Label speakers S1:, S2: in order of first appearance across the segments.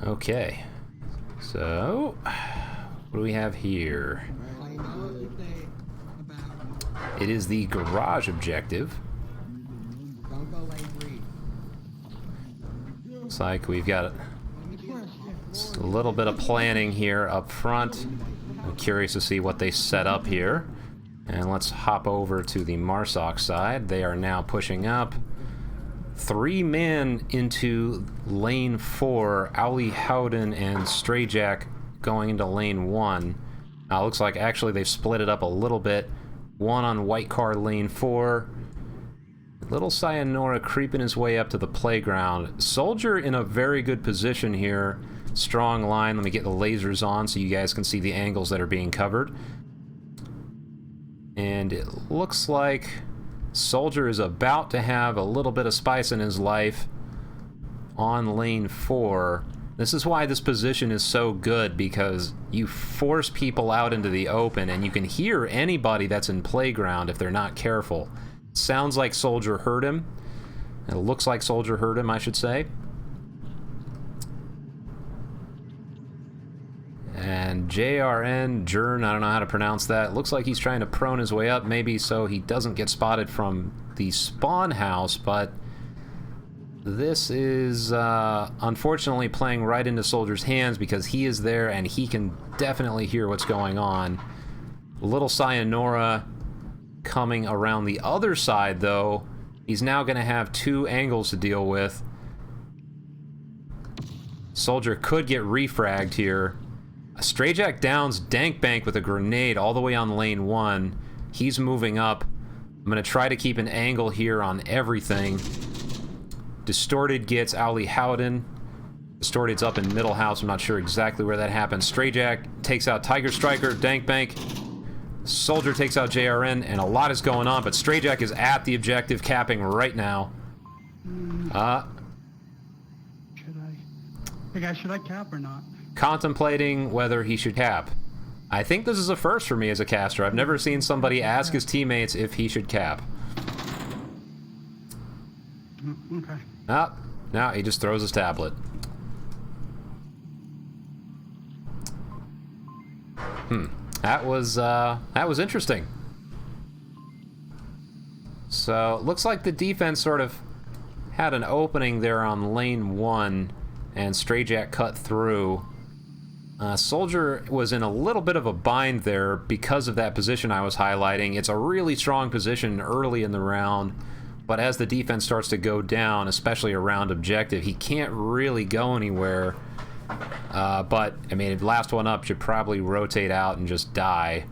S1: Okay. So, what do we have here? It is the garage objective. Looks like we've got a little bit of planning here up front. I'm curious to see what they set up here. And let's hop over to the Marsoc side. They are now pushing up. 3 men into lane 4. Owly Howden and Strayjack going into lane 1. Now looks like actually they've split it up a little bit. 1 on white car lane 4. Little Sayonara creeping his way up to the playground. Soldier in a very good position here. Strong line. Let me get the lasers on so you guys can see the angles that are being covered. And it looks like Soldier is about to have a little bit of spice in his life on lane 4. This is why this position is so good, because you force people out into the open and you can hear anybody that's in playground if they're not careful. Sounds like Soldier heard him. It looks like Soldier heard him, I should say. And JRN, Jern, I don't know how to pronounce that. Looks like he's trying to prone his way up, maybe so he doesn't get spotted from the spawn house, but this is unfortunately playing right into Soldier's hands because he is there and he can definitely hear what's going on. Little Sayonara coming around the other side, though. He's now going to have 2 angles to deal with. Soldier could get refragged here. Strayjack downs Dankbank with a grenade all the way on lane 1. He's moving up. I'm going to try to keep an angle here on everything. Distorted gets Owly Howden. Distorted's up in middle house. I'm not sure exactly where that happened. Strayjack takes out Tiger Striker, Dankbank. Soldier takes out JRN, and a lot is going on, but Strayjack is at the objective, capping right now.
S2: Hey guys, should I cap or not?
S1: Contemplating whether he should cap. I think this is a first for me as a caster. I've never seen somebody ask his teammates if he should cap.
S2: Okay.
S1: No, he just throws his tablet. That was interesting. So, looks like the defense sort of had an opening there on lane 1, and Strayjack cut through. Soldier was in a little bit of a bind there because of that position I was highlighting. It's a really strong position early in the round, but as the defense starts to go down, especially around objective, he can't really go anywhere. But, I mean, last one up should probably rotate out and just die.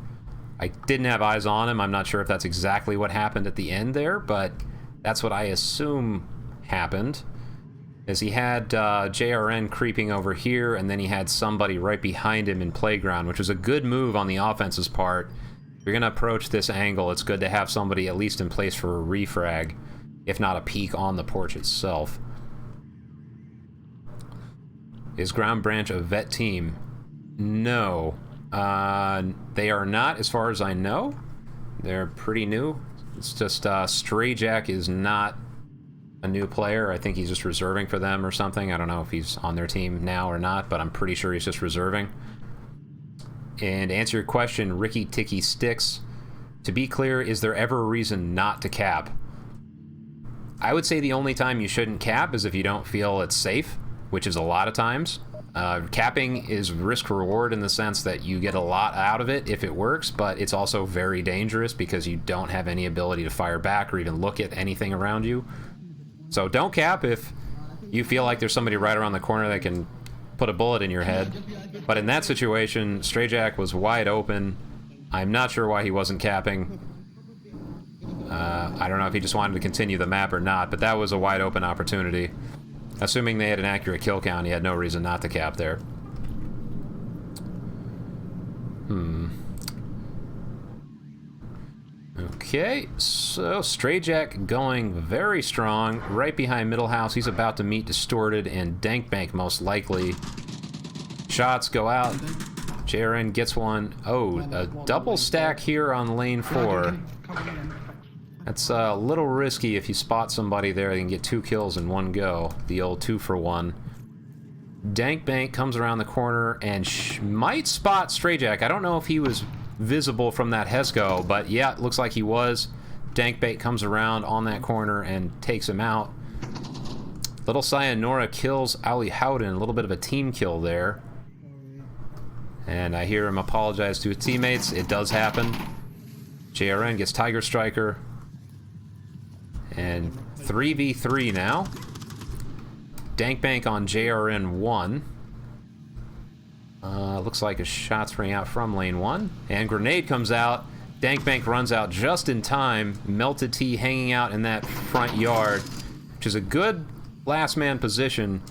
S1: I didn't have eyes on him. I'm not sure if that's exactly what happened at the end there, but that's what I assume happened. As he had JRN creeping over here, and then he had somebody right behind him in playground, which was a good move on the offense's part. If you're going to approach this angle, it's good to have somebody at least in place for a refrag, if not a peek on the porch itself. Is Ground Branch a vet team? No. They are not, as far as I know. They're pretty new. It's just Strayjack is not a new player. I think he's just reserving for them or something. I don't know if he's on their team now or not, but I'm pretty sure he's just reserving. And to answer your question, Ricky Ticky Sticks, to be clear, is there ever a reason not to cap? I would say the only time you shouldn't cap is if you don't feel it's safe, which is a lot of times. Capping is risk-reward in the sense that you get a lot out of it if it works, but it's also very dangerous because you don't have any ability to fire back or even look at anything around you. So don't cap if you feel like there's somebody right around the corner that can put a bullet in your head. But in that situation, Strayjack was wide open. I'm not sure why he wasn't capping. I don't know if he just wanted to continue the map or not, but that was a wide open opportunity. Assuming they had an accurate kill count, he had no reason not to cap there. Okay, so Strayjack going very strong, right behind middle house. He's about to meet Distorted and Dankbank most likely. Shots go out. JRN gets one. Oh, a double stack here on lane 4. That's a little risky if you spot somebody there. They can get 2 kills in one go. The old 2-for-1. Dank Bank comes around the corner and might spot Stray Jack. I don't know if he was visible from that Hesco, but yeah, it looks like he was. Dank Bank comes around on that corner and takes him out. Little Sayonara kills Ali Howden, a little bit of a team kill there. And I hear him apologize to his teammates. It does happen. JRN gets Tiger Striker. And 3v3 now. Dank Bank on JRN 1. Looks like a shot's ring out from lane 1. And grenade comes out. Dank Bank runs out just in time. Melted T hanging out in that front yard, which is a good last man position,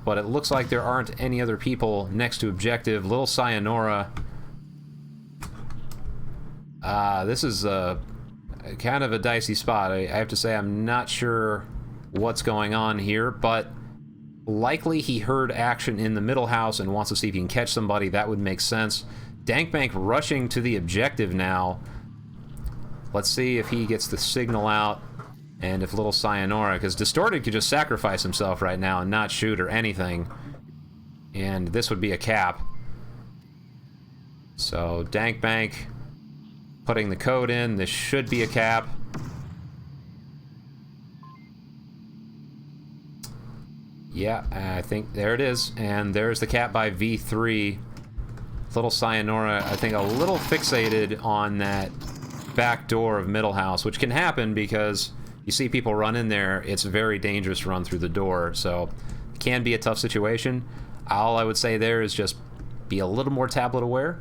S1: but it looks like there aren't any other people next to objective. Little Sayonara. This is kind of a dicey spot. I have to say I'm not sure what's going on here, but likely he heard action in the middle house and wants to see if he can catch somebody. That would make sense. Dank Bank rushing to the objective now. Let's see if he gets the signal out and if Little Sayonara, because Distorted could just sacrifice himself right now and not shoot or anything, and this would be a cap. So Dank Bank putting the code in. This should be a cap. Yeah, I think there it is. And there's the cap by V3. Little Sayonara, I think, a little fixated on that back door of middle house, which can happen because you see people run in there. It's very dangerous to run through the door, so it can be a tough situation. All I would say there is just be a little more tablet aware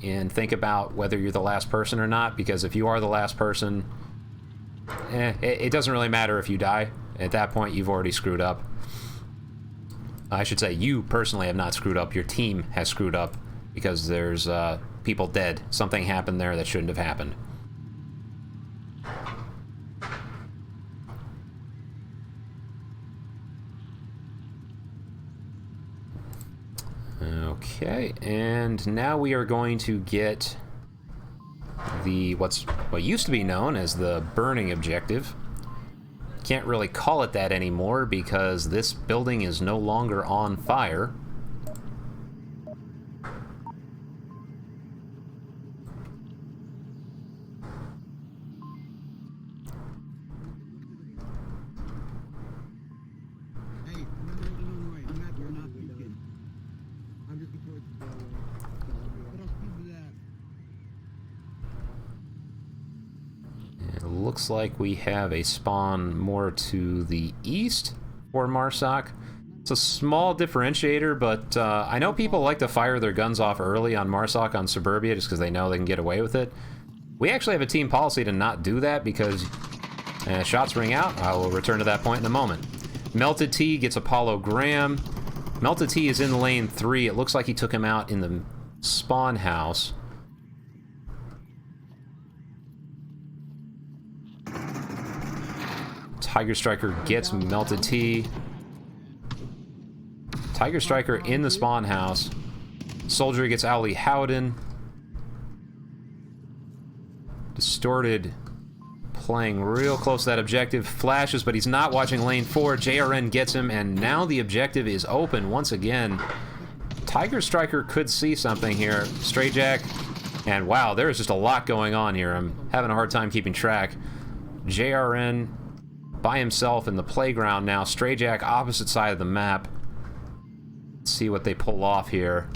S1: and think about whether you're the last person or not, because if you are the last person, it doesn't really matter if you die. At that point, you've already screwed up. I should say you personally have not screwed up. Your team has screwed up because there's people dead. Something happened there that shouldn't have happened. Okay, and now we are going to get the what used to be known as the burning objective. Can't really call it that anymore because this building is no longer on fire. Looks like we have a spawn more to the east for Marsoc. It's a small differentiator, but I know people like to fire their guns off early on Marsoc on Suburbia just because they know they can get away with it. We actually have a team policy to not do that because shots ring out. I will return to that point in a moment. Melted T gets Apollo Graham. Melted T is in lane 3. It looks like he took him out in the spawn house. Tiger Striker gets Melted T. Tiger Striker in the spawn house. Soldier gets Ali Howden. Distorted playing real close to that objective. Flashes, but he's not watching lane 4. JRN gets him, and now the objective is open once again. Tiger Striker could see something here. Stray Jack, and wow, there is just a lot going on here. I'm having a hard time keeping track. JRN by himself in the playground now. Stray Jack opposite side of the map. Let's see what they pull off here.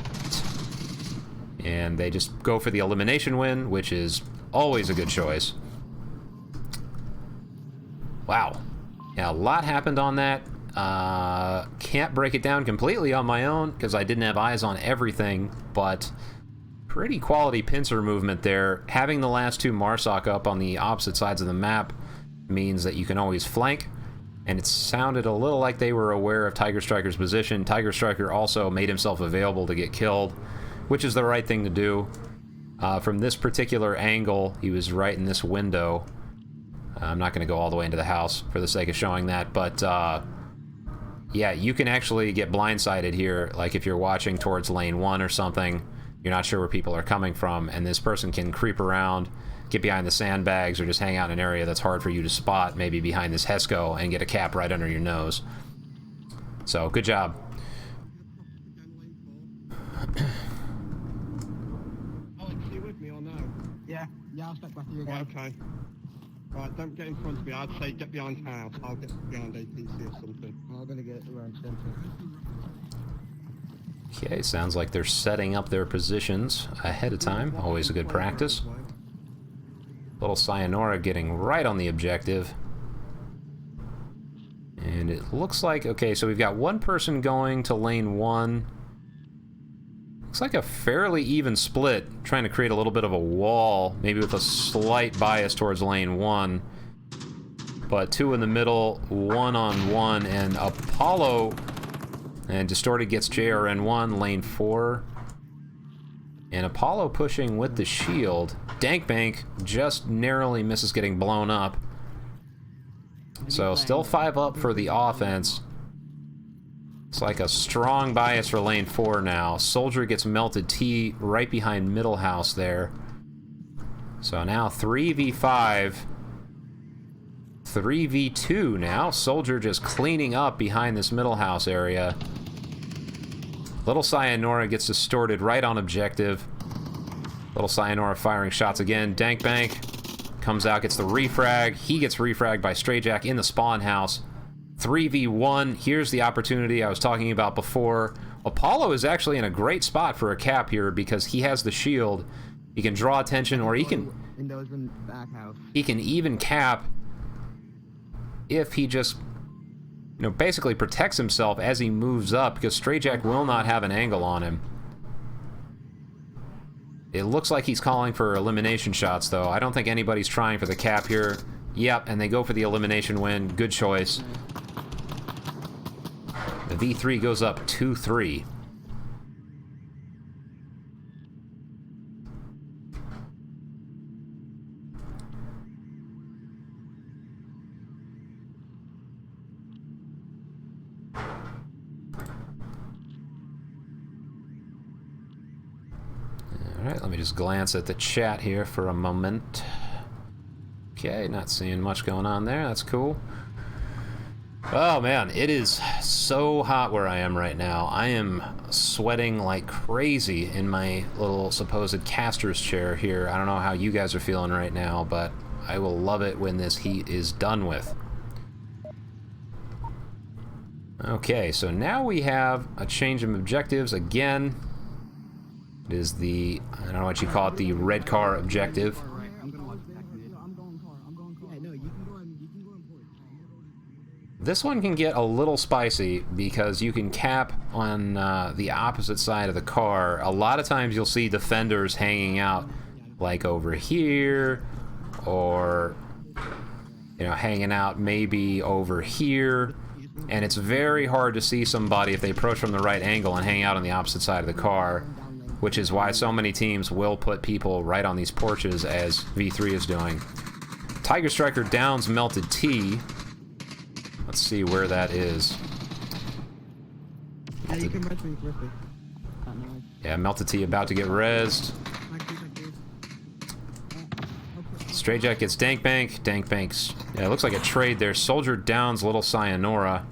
S1: And they just go for the elimination win, which is always a good choice. Wow. Yeah, a lot happened on that. Can't break it down completely on my own because I didn't have eyes on everything, but pretty quality pincer movement there. Having the last two Marsoc up on the opposite sides of the map means that you can always flank, and it sounded a little like they were aware of Tiger Striker's position. Tiger Striker also made himself available to get killed, which is the right thing to do. From this particular angle, he was right in this window. I'm not going to go all the way into the house for the sake of showing that, but yeah, you can actually get blindsided here, like if you're watching towards lane 1 or something, you're not sure where people are coming from, and this person can creep around, get behind the sandbags, or just hang out in an area that's hard for you to spot, maybe behind this Hesco, and get a cap right under your nose. So, good job.
S2: Yeah, I'll step back to you
S3: Right,
S2: again.
S3: okay. Right, don't get in front of me. I'd say get behind house. I'll get behind APC or something.
S2: I'm gonna get around center.
S1: Okay, sounds like they're setting up their positions ahead of time. Always a good practice. Little Sayonara getting right on the objective. And it looks like, okay, so we've got one person going to lane 1. Looks like a fairly even split, trying to create a little bit of a wall, maybe with a slight bias towards lane 1. But 2 in the middle, 1-on-1, and Apollo and Distorted gets JRN1, lane 4. And Apollo pushing with the shield. Dankbank just narrowly misses getting blown up. So still 5 up for the offense. It's like a strong bias for lane 4 now. Soldier gets Melted T right behind middle house there. So now 3v5. 3v2 now. Soldier just cleaning up behind this middle house area. Little Sayonara gets distorted right on objective. Little Sayonara firing shots again. Dankbank comes out, gets the refrag. He gets refragged by Strayjack in the spawn house. 3v1. Here's the opportunity I was talking about before. Apollo is actually in a great spot for a cap here because he has the shield. He can draw attention, or he can even cap if he just, you know, basically protects himself as he moves up, because Strayjack will not have an angle on him. It looks like he's calling for elimination shots, though. I don't think anybody's trying for the cap here. Yep, and they go for the elimination win. Good choice. The V3 goes up 2-3. Alright, let me just glance at the chat here for a moment. Okay, not seeing much going on there. That's cool. Oh man, it is so hot where I am right now. I am sweating like crazy in my little supposed caster's chair here. I don't know how you guys are feeling right now, but I will love it when this heat is done with. Okay, so now we have a change of objectives again. It is the, I don't know what you call it, the red car objective. This one can get a little spicy because you can cap on the opposite side of the car. A lot of times you'll see defenders hanging out like over here, or, you know, hanging out maybe over here. And it's very hard to see somebody if they approach from the right angle and hang out on the opposite side of the car, which is why so many teams will put people right on these porches, as V3 is doing. Tiger Striker downs Melted T. Let's see where that is.
S2: Yeah, you can res me quickly.
S1: Yeah, Melted T about to get rezzed. Strayjack gets Dankbank. Dankbank's, yeah, it looks like a trade there. Soldier downs Little Sayonara.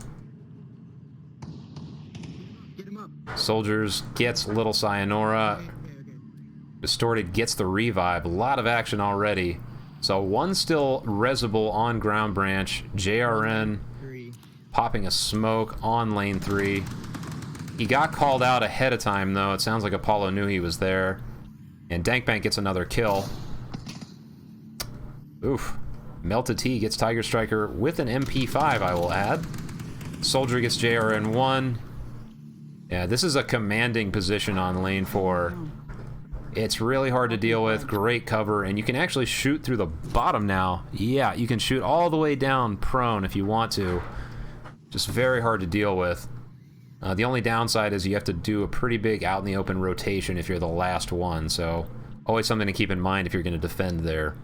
S1: Soldiers gets Little Sayonara. Distorted gets the revive. A lot of action already. So one still resable on ground branch. JRN popping a smoke on lane 3. He got called out ahead of time, though. It sounds like Apollo knew he was there. And Dankbank gets another kill. Oof. Melted T gets Tiger Striker with an MP5, I will add. Soldier gets JRN1. Yeah, this is a commanding position on lane 4. It's really hard to deal with. Great cover, and you can actually shoot through the bottom now. Yeah, you can shoot all the way down prone if you want to. Just very hard to deal with. The only downside is you have to do a pretty big out in the open rotation if you're the last one, so always something to keep in mind if you're going to defend there.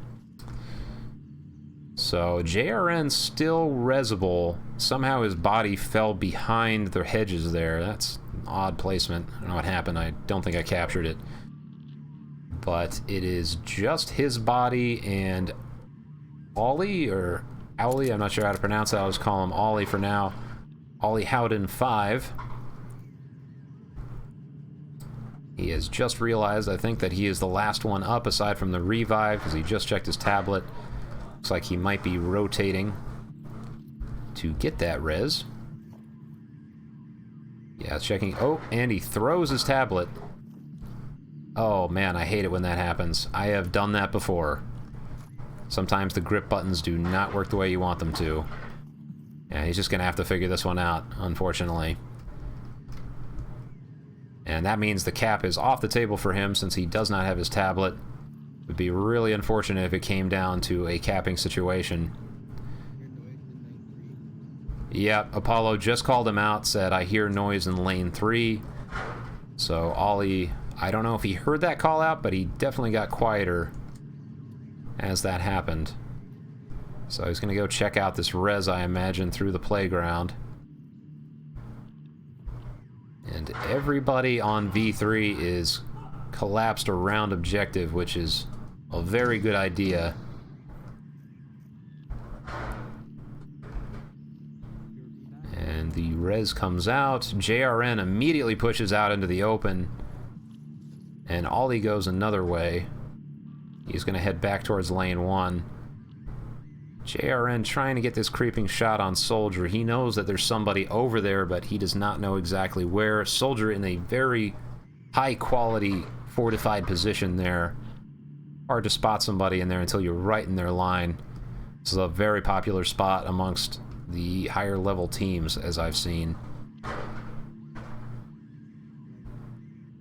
S1: So JRN still resable. Somehow his body fell behind the hedges there. That's an odd placement. I don't know what happened. I don't think I captured it. But it is just his body and Ollie, or Owlie, I'm not sure how to pronounce that. I'll just call him Ollie for now. Ollie Howden 5. He has just realized, I think, that he is the last one up aside from the revive, because he just checked his tablet. Looks like he might be rotating to get that res. Yeah, checking. Oh, and he throws his tablet. Oh man, I hate it when that happens. I have done that before. Sometimes the grip buttons do not work the way you want them to. Yeah, he's just gonna have to figure this one out, unfortunately. And that means the cap is off the table for him since he does not have his tablet. It would be really unfortunate if it came down to a capping situation. Yep, Apollo just called him out, said, I hear noise in lane 3. So Ollie, I don't know if he heard that call out, but he definitely got quieter as that happened. So he's going to go check out this res, I imagine, through the playground. And everybody on V3 is collapsed around objective, which is a very good idea. And the res comes out. JRN immediately pushes out into the open. And Ollie goes another way. He's going to head back towards lane 1. JRN trying to get this creeping shot on Soldier. He knows that there's somebody over there, but he does not know exactly where. Soldier in a very high-quality, fortified position there. Hard to spot somebody in there until you're right in their line. This is a very popular spot amongst the higher-level teams, as I've seen.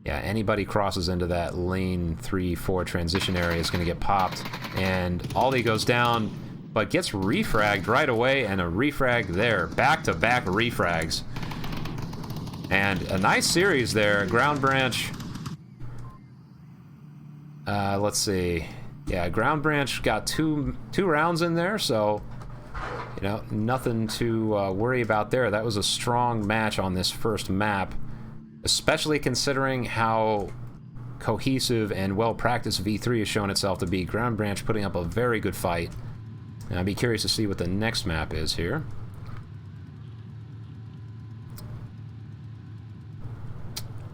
S1: Yeah, anybody crosses into that lane 3-4 transition area is going to get popped. And Ollie goes down, but gets refragged right away, and a refrag there. Back-to-back refrags. And a nice series there. Ground Branch. Let's see. Yeah, Ground Branch got two rounds in there, so, you know, nothing to worry about there. That was a strong match on this first map, especially considering how cohesive and well-practiced V3 has shown itself to be. Ground Branch putting up a very good fight. And I'd be curious to see what the next map is here.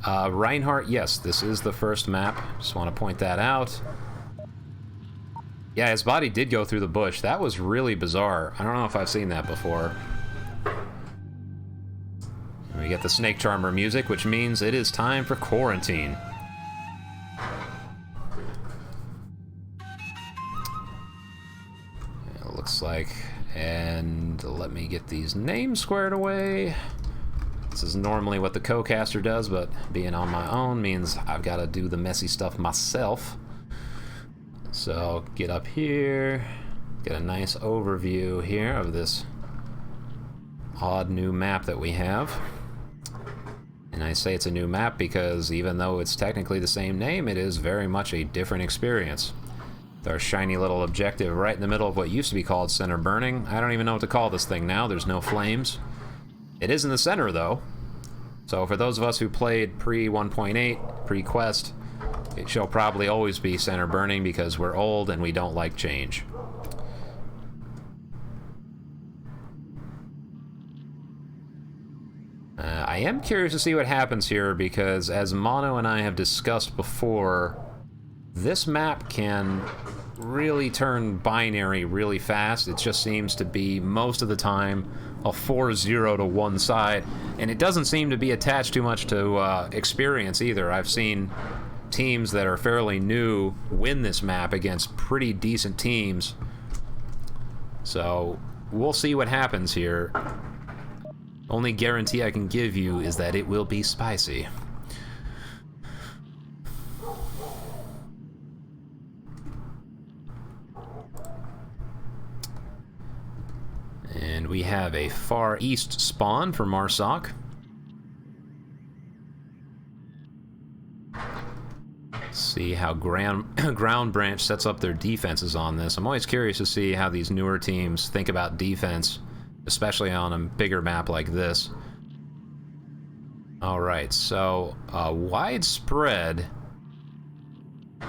S1: Reinhardt, yes, this is the first map. Just want to point that out. Yeah, his body did go through the bush. That was really bizarre. I don't know if I've seen that before. And we get the Snake Charmer music, which means it is time for quarantine. It looks like... And let me get these names squared away. This is normally what the co-caster does, but being on my own means I've got to do the messy stuff myself. So get up here, get a nice overview here of this odd new map that we have. And I say it's a new map because even though it's technically the same name, it is very much a different experience. With our shiny little objective right in the middle of what used to be called center burning. I don't even know what to call this thing now. There's no flames. It is in the center, though. So for those of us who played pre-1.8, pre-Quest, it shall probably always be center burning because we're old and we don't like change. I am curious to see what happens here because, as Mono and I have discussed before, this map can really turn binary really fast. It just seems to be, most of the time, a 4-0 to one side, and it doesn't seem to be attached too much to experience either. I've seen teams that are fairly new win this map against pretty decent teams. So we'll see what happens here. Only guarantee I can give you is that it will be spicy. And we have a Far East spawn for Marsoc. See how Ground Branch sets up their defenses on this. I'm always curious to see how these newer teams think about defense, especially on a bigger map like this. Alright, so widespread.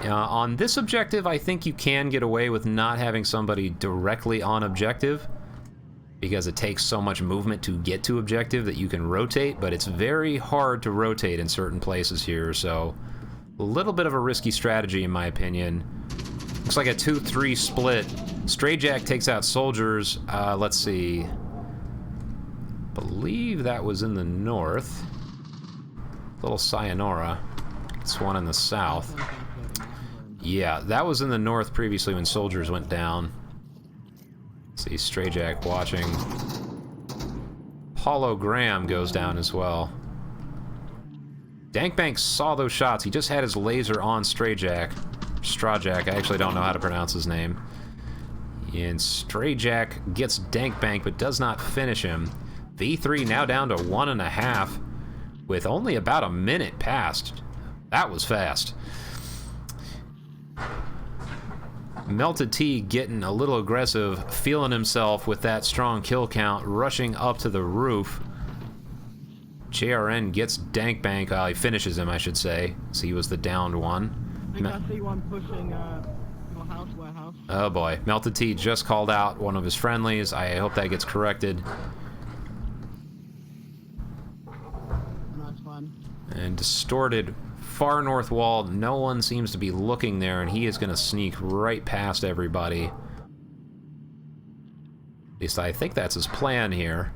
S1: On this objective, I think you can get away with not having somebody directly on objective, because it takes so much movement to get to objective that you can rotate, but it's very hard to rotate in certain places here, so A little bit of a risky strategy, in my opinion. Looks like a 2-3 split. Stray Jack takes out soldiers. Let's see. Believe that was in the north. Little Sayonara. It's one in the south. Yeah, that was in the north previously when soldiers went down. Let's see, Stray Jack watching. Paulo Graham goes down as well. Dankbank saw those shots. He just had his laser on Stray Jack. Straw Jack, I actually don't know how to pronounce his name. And Stray Jack gets Dankbank but does not finish him. V3 now down to 1.5 with only about a minute passed. That was fast. Melted T getting a little aggressive, feeling himself with that strong kill count, rushing up to the roof. JRN gets Dankbank. He finishes him, I should say. So he was the downed one.
S2: I think I see one pushing your house, warehouse.
S1: Oh boy. Melted T just called out one of his friendlies. I hope that gets corrected.
S2: Nice one.
S1: And Distorted, far north wall. No one seems to be looking there, and he is going to sneak right past everybody. At least I think that's his plan here.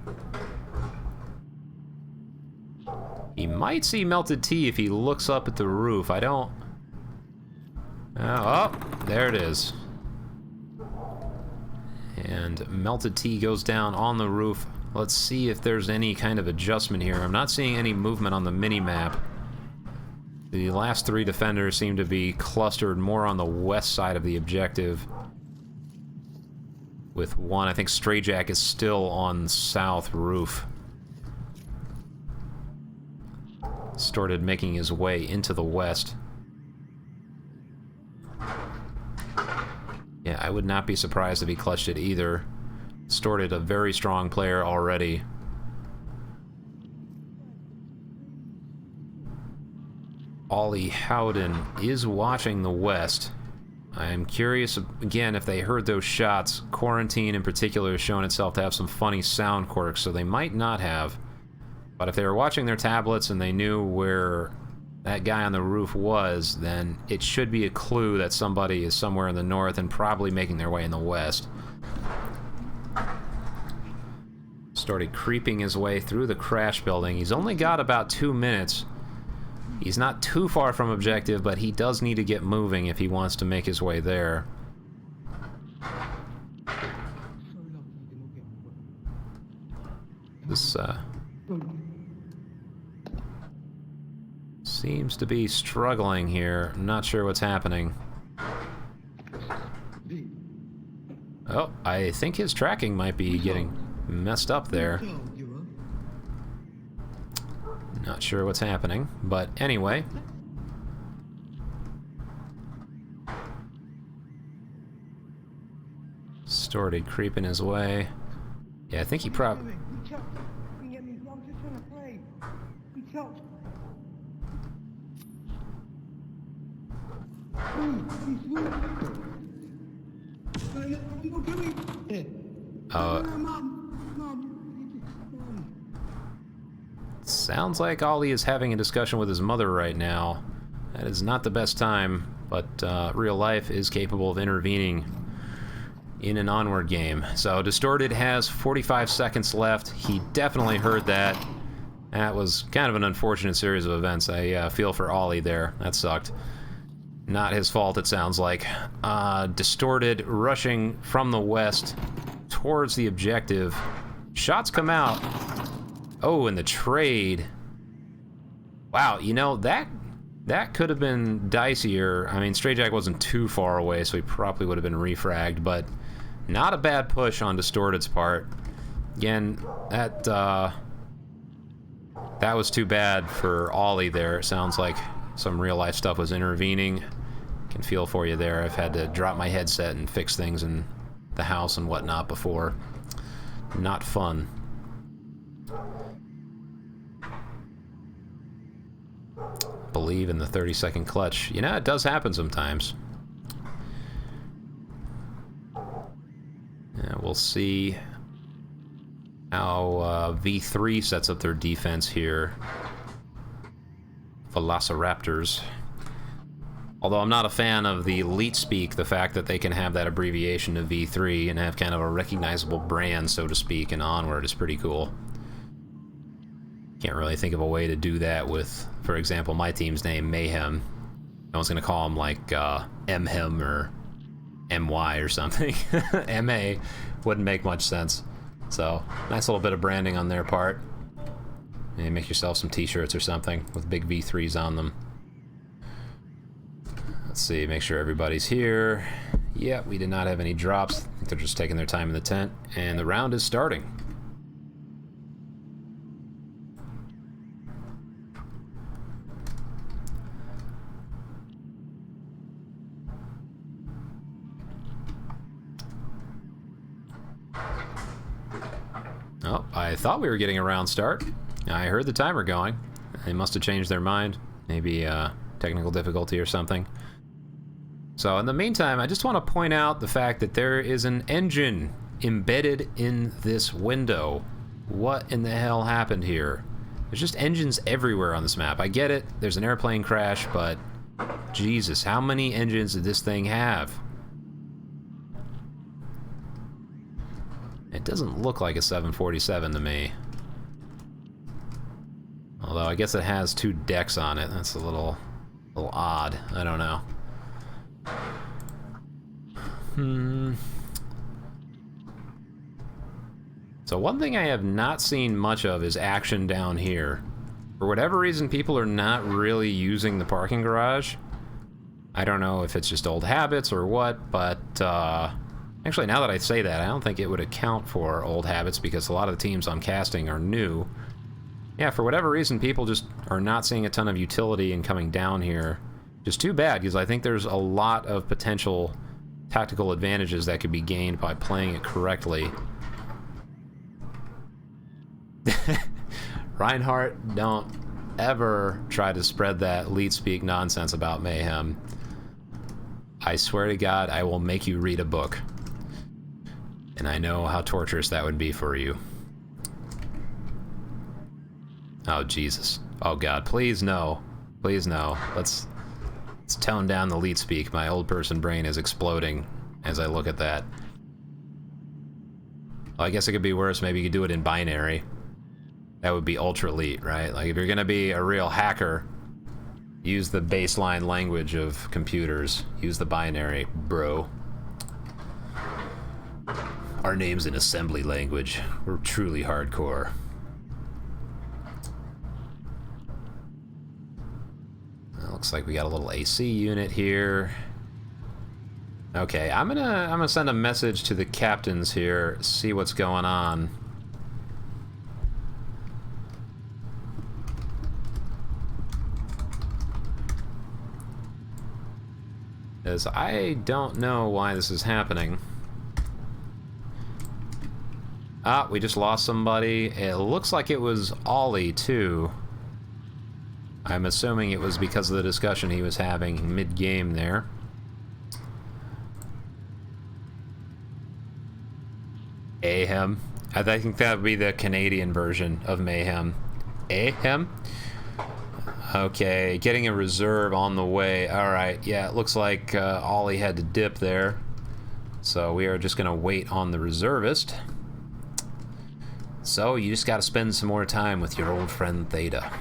S1: He might see Melted T if he looks up at the roof. I don't... Oh, there it is. And Melted T goes down on the roof. Let's see if there's any kind of adjustment here. I'm not seeing any movement on the mini-map. The last three defenders seem to be clustered more on the west side of the objective. With one, I think Stray Jack is still on the south roof. Started making his way into the west. Yeah, I would not be surprised if he clutched it either. Distorted, a very strong player already. Ollie Howden is watching the west. I am curious, again, if they heard those shots. Quarantine, in particular, has shown itself to have some funny sound quirks, so they might not have. But if they were watching their tablets and they knew where that guy on the roof was, then it should be a clue that somebody is somewhere in the north and probably making their way in the west. Started creeping his way through the crash building. He's only got about 2 minutes. He's not too far from objective, but he does need to get moving if he wants to make his way there. This, seems to be struggling here. I'm not sure what's happening. Oh, I think his tracking might be getting messed up there. Not sure what's happening, but anyway. Started creeping his way. Yeah, I think he probably... Sounds like Ollie is having a discussion with his mother right now. That is not the best time, but real life is capable of intervening in an Onward game. So Distorted has 45 seconds left. He definitely heard that. That was kind of an unfortunate series of events. I feel for Ollie there. That sucked. Not his fault, it sounds like. Distorted rushing from the west towards the objective. Shots come out. Oh, and the trade. Wow, you know, that could have been dicier. I mean, Stray Jack wasn't too far away, so he probably would have been refragged, but not a bad push on Distorted's part. Again, that was too bad for Ollie there. It sounds like some real-life stuff was intervening. Can feel for you there. I've had to drop my headset and fix things in the house and whatnot before. Not fun. Believe in the 30-second clutch. You know, it does happen sometimes. Yeah, we'll see how V3 sets up their defense here. Velociraptors. Although I'm not a fan of the elite speak, the fact that they can have that abbreviation of V3 and have kind of a recognizable brand, so to speak, in Onward is pretty cool. Can't really think of a way to do that with, for example, my team's name, Mayhem. No one's going to call him like M-Hem or M-Y or something. M-A wouldn't make much sense. So, nice little bit of branding on their part. Maybe make yourself some t-shirts or something with big V3s on them. Let's see, make sure everybody's here. Yeah, we did not have any drops. I think they're just taking their time in the tent. And the round is starting. Oh, I thought we were getting a round start. I heard the timer going. They must have changed their mind. Maybe technical difficulty or something. So in the meantime, I just want to point out the fact that there is an engine embedded in this window. What in the hell happened here? There's just engines everywhere on this map. I get it, there's an airplane crash, but Jesus, how many engines did this thing have? It doesn't look like a 747 to me. Although I guess it has 2 decks on it. That's a little odd. I don't know. So one thing I have not seen much of is action down here. For whatever reason, people are not really using the parking garage. I don't know if it's just old habits or what, but actually, now that I say that, I don't think it would account for old habits because a lot of the teams I'm casting are new. Yeah, for whatever reason, people just are not seeing a ton of utility in coming down here. Just too bad, because I think there's a lot of potential tactical advantages that could be gained by playing it correctly. Reinhardt, don't ever try to spread that lead speak nonsense about Mayhem. I swear to God, I will make you read a book. And I know how torturous that would be for you. Oh, Jesus. Oh, God. Please, no. Please, no. Let's tone down the lead speak. My old person brain is exploding as I look at that. Well, I guess it could be worse. Maybe you could do it in binary. That would be ultra elite, right? Like, if you're gonna be a real hacker, use the baseline language of computers. Use the binary, bro. Our name's in assembly language. We're truly hardcore. Looks like we got a little AC unit here. Okay, I'm gonna send a message to the captains here, see what's going on. Because I don't know why this is happening. Ah, we just lost somebody. It looks like it was Ollie, too. I'm assuming it was because of the discussion he was having mid-game there. Ahem. I think that would be the Canadian version of Mayhem. Ahem? Okay, getting a reserve on the way. Alright, yeah, it looks like Ollie had to dip there. So we are just going to wait on the reservist. So you just got to spend some more time with your old friend Theta.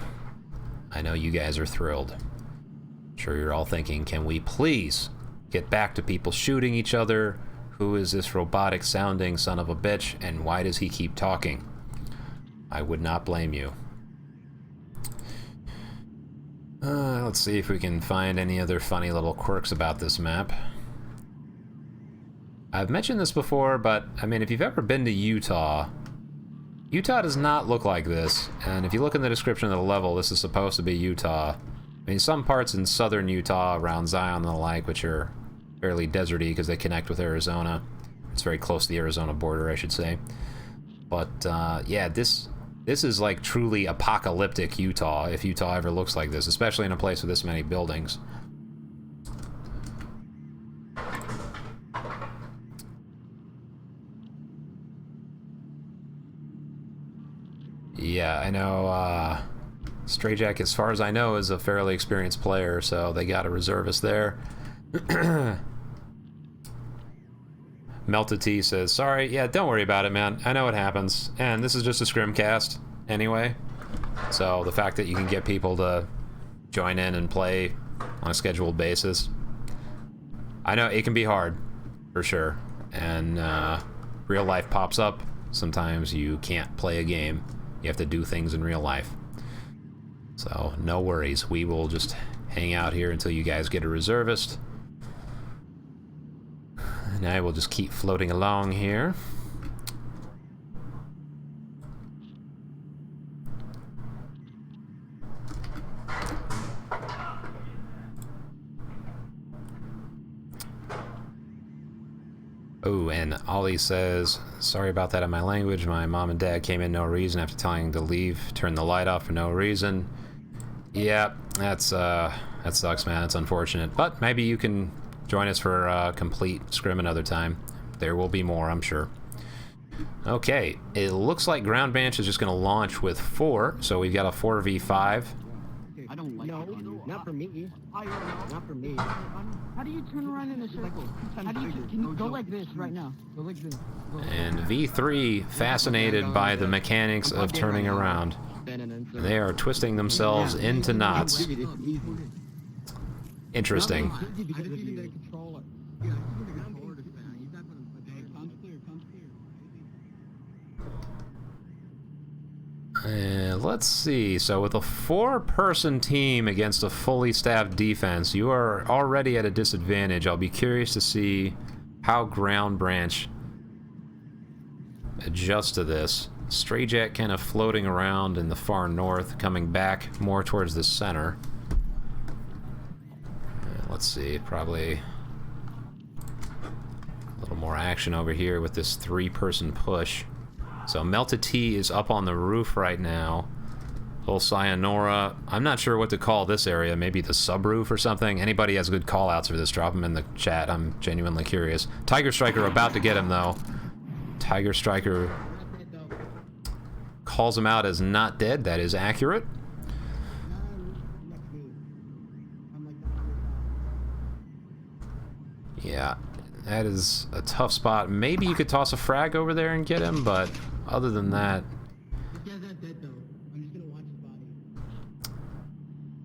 S1: I know you guys are thrilled. I'm sure you're all thinking, can we please get back to people shooting each other? Who is this robotic sounding son of a bitch, and why does he keep talking? I would not blame you. Let's see if we can find any other funny little quirks about this map. I've mentioned this before, but I mean, if you've ever been to Utah, Utah does not look like this, and if you look in the description of the level, this is supposed to be Utah. I mean, some parts in southern Utah around Zion and the like, which are fairly deserty because they connect with Arizona. It's very close to the Arizona border, I should say. But, yeah, this is like truly apocalyptic Utah, if Utah ever looks like this, especially in a place with this many buildings. Yeah, I know, Stray Jack, as far as I know, is a fairly experienced player, so they got a reservist there. Melted T says, sorry, yeah, don't worry about it, man. I know it happens. And this is just a ScrimCast, anyway. So the fact that you can get people to join in and play on a scheduled basis, I know it can be hard, for sure. And real life pops up. Sometimes you can't play a game. You have to do things in real life. So, no worries. We will just hang out here until you guys get a reservist. And I will just keep floating along here. Oh, and Ollie says, sorry about that in my language. My mom and dad came in no reason after telling them to leave. Turn the light off for no reason. Yeah, that sucks, man. It's unfortunate. But maybe you can join us for complete scrim another time. There will be more, I'm sure. Okay, it looks like Ground Branch is just going to launch with 4. So we've got a 4v5.
S2: I don't like
S3: Not for me. Not for me.
S2: How do you turn around in a circle? How do you, can you go like this right now? Go like this. Go.
S1: And V3 fascinated by the mechanics of turning around. They are twisting themselves into knots. Interesting. Let's see. So with a 4-person team against a fully staffed defense, you are already at a disadvantage. I'll be curious to see how Ground Branch adjusts to this. Stray Jack kind of floating around in the far north, coming back more towards the center. Let's see, probably a little more action over here with this 3-person push. So Melted T is up on the roof right now. Little Sayonara. I'm not sure what to call this area. Maybe the subroof or something. Anybody has good call-outs for this, drop them in the chat. I'm genuinely curious. Tiger Striker about to get him, though. Tiger Striker calls him out as not dead. That is accurate. Yeah, that is a tough spot. Maybe you could toss a frag over there and get him, but other than that...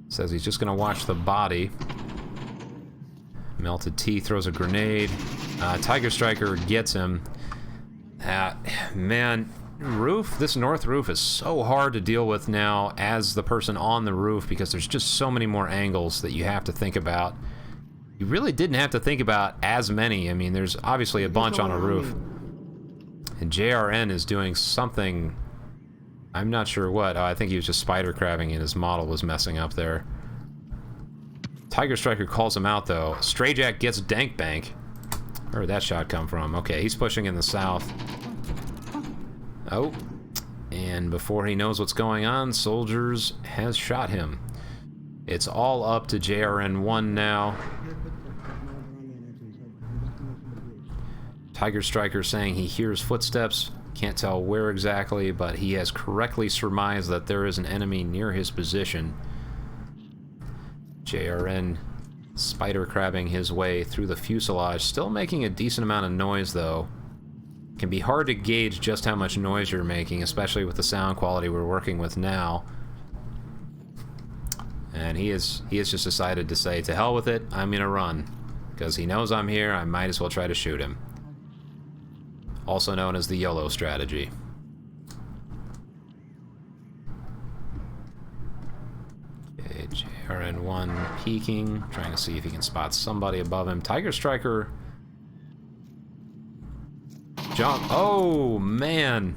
S1: Says he's just gonna watch the body. Melted T throws a grenade. Tiger Striker gets him. Man, roof, this north roof is so hard to deal with now as the person on the roof because there's just so many more angles that you have to think about. You really didn't have to think about as many. I mean, there's obviously a bunch on a roof. And JRN is doing something... I'm not sure what. Oh, I think he was just spider crabbing and his model was messing up there. Tiger Striker calls him out, though. Stray Jack gets Dank Bank. Where did that shot come from? Okay, he's pushing in the south. Oh. And before he knows what's going on, Soldiers has shot him. It's all up to JRN1 now. Tiger Striker saying he hears footsteps. Can't tell where exactly, but he has correctly surmised that there is an enemy near his position. JRN spider crabbing his way through the fuselage, still making a decent amount of noise though. Can be hard to gauge just how much noise you're making, especially with the sound quality we're working with now. And he has just decided to say, to hell with it, I'm gonna run. Because he knows I'm here, I might as well try to shoot him. Also known as the YOLO strategy. Okay, JRN1 peeking, trying to see if he can spot somebody above him. Tiger Striker... Jump. Oh, man.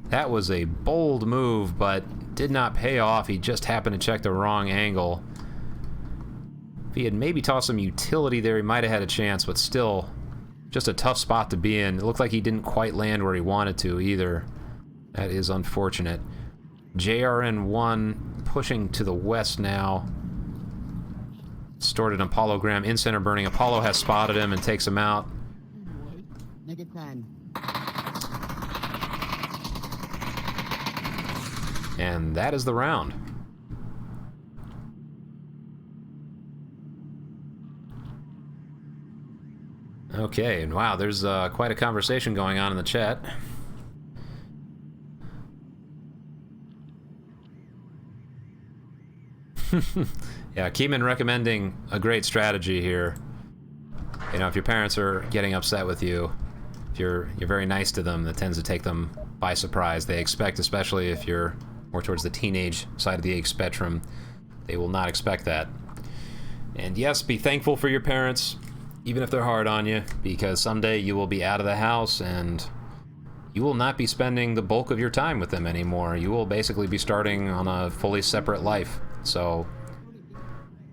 S1: That was a bold move, but did not pay off. He just happened to check the wrong angle. If he had maybe tossed some utility there, he might have had a chance, but still... just a tough spot to be in. It looked like he didn't quite land where he wanted to either. That is unfortunate. JRN1 pushing to the west now. Stored an Apollogram in center burning. Apollo has spotted him and takes him out. And that is the round. Okay, wow, there's quite a conversation going on in the chat. Yeah, Keeman recommending a great strategy here. You know, if your parents are getting upset with you, if you're very nice to them, that tends to take them by surprise. They expect, especially if you're more towards the teenage side of the age spectrum, they will not expect that. And yes, be thankful for your parents, even if they're hard on you, because someday you will be out of the house and you will not be spending the bulk of your time with them anymore. You will basically be starting on a fully separate life. So,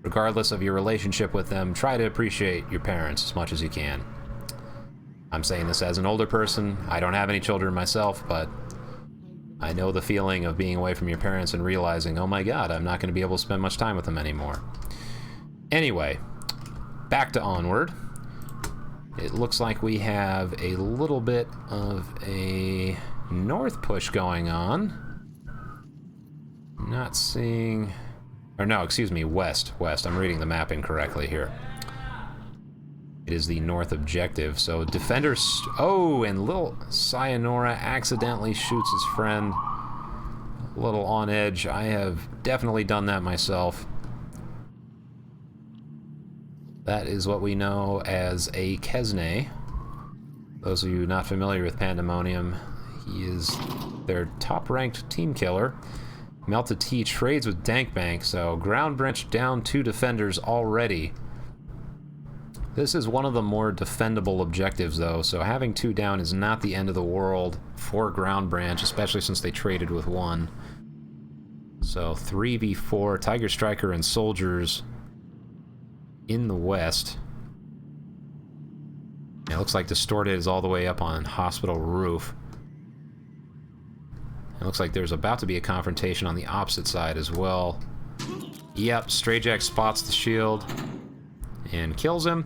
S1: regardless of your relationship with them, try to appreciate your parents as much as you can. I'm saying this as an older person. I don't have any children myself, but I know the feeling of being away from your parents and realizing, oh my god, I'm not going to be able to spend much time with them anymore. Anyway, back to Onward. It looks like we have a little bit of a north push going on. Not seeing... Or no, excuse me, west. I'm reading the map incorrectly here. It is the north objective. So defenders... Oh, and little Sayonara accidentally shoots his friend. A little on edge. I have definitely done that myself. That is what we know as a Kesne. Those of you not familiar with Pandemonium, he is their top-ranked team killer. Melted T trades with Dankbank, so ground branch down 2 defenders already. This is one of the more defendable objectives, though, so having 2 down is not the end of the world for ground branch, especially since they traded with 1. So 3v4, Tiger Striker and Soldiers in the west. It looks like Distorted is all the way up on Hospital Roof. It looks like there's about to be a confrontation on the opposite side as well. Yep, Strayjack spots the shield and kills him.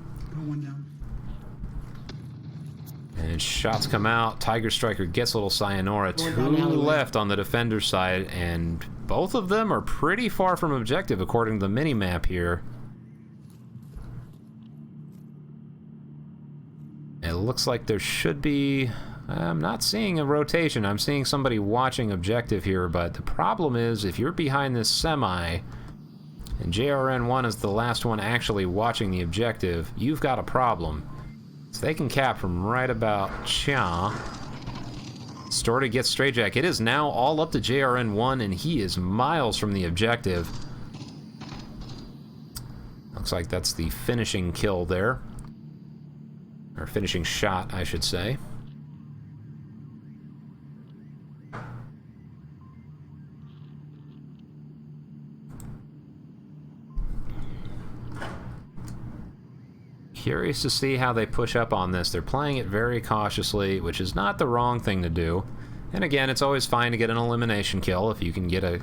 S1: And shots come out. Tiger Striker gets little Sayonara. 2 left on the defender side, and both of them are pretty far from objective according to the mini-map here. It looks like there should be... I'm not seeing a rotation. I'm seeing somebody watching objective here, but the problem is if you're behind this semi, and JRN1 is the last one actually watching the objective, you've got a problem. So they can cap from right about Cha. Storted gets Strayjack. It is now all up to JRN1, and he is miles from the objective. Looks like that's the finishing kill there. Or finishing shot, I should say. Curious to see how they push up on this. They're playing it very cautiously, which is not the wrong thing to do. And again, it's always fine to get an elimination kill if you can get a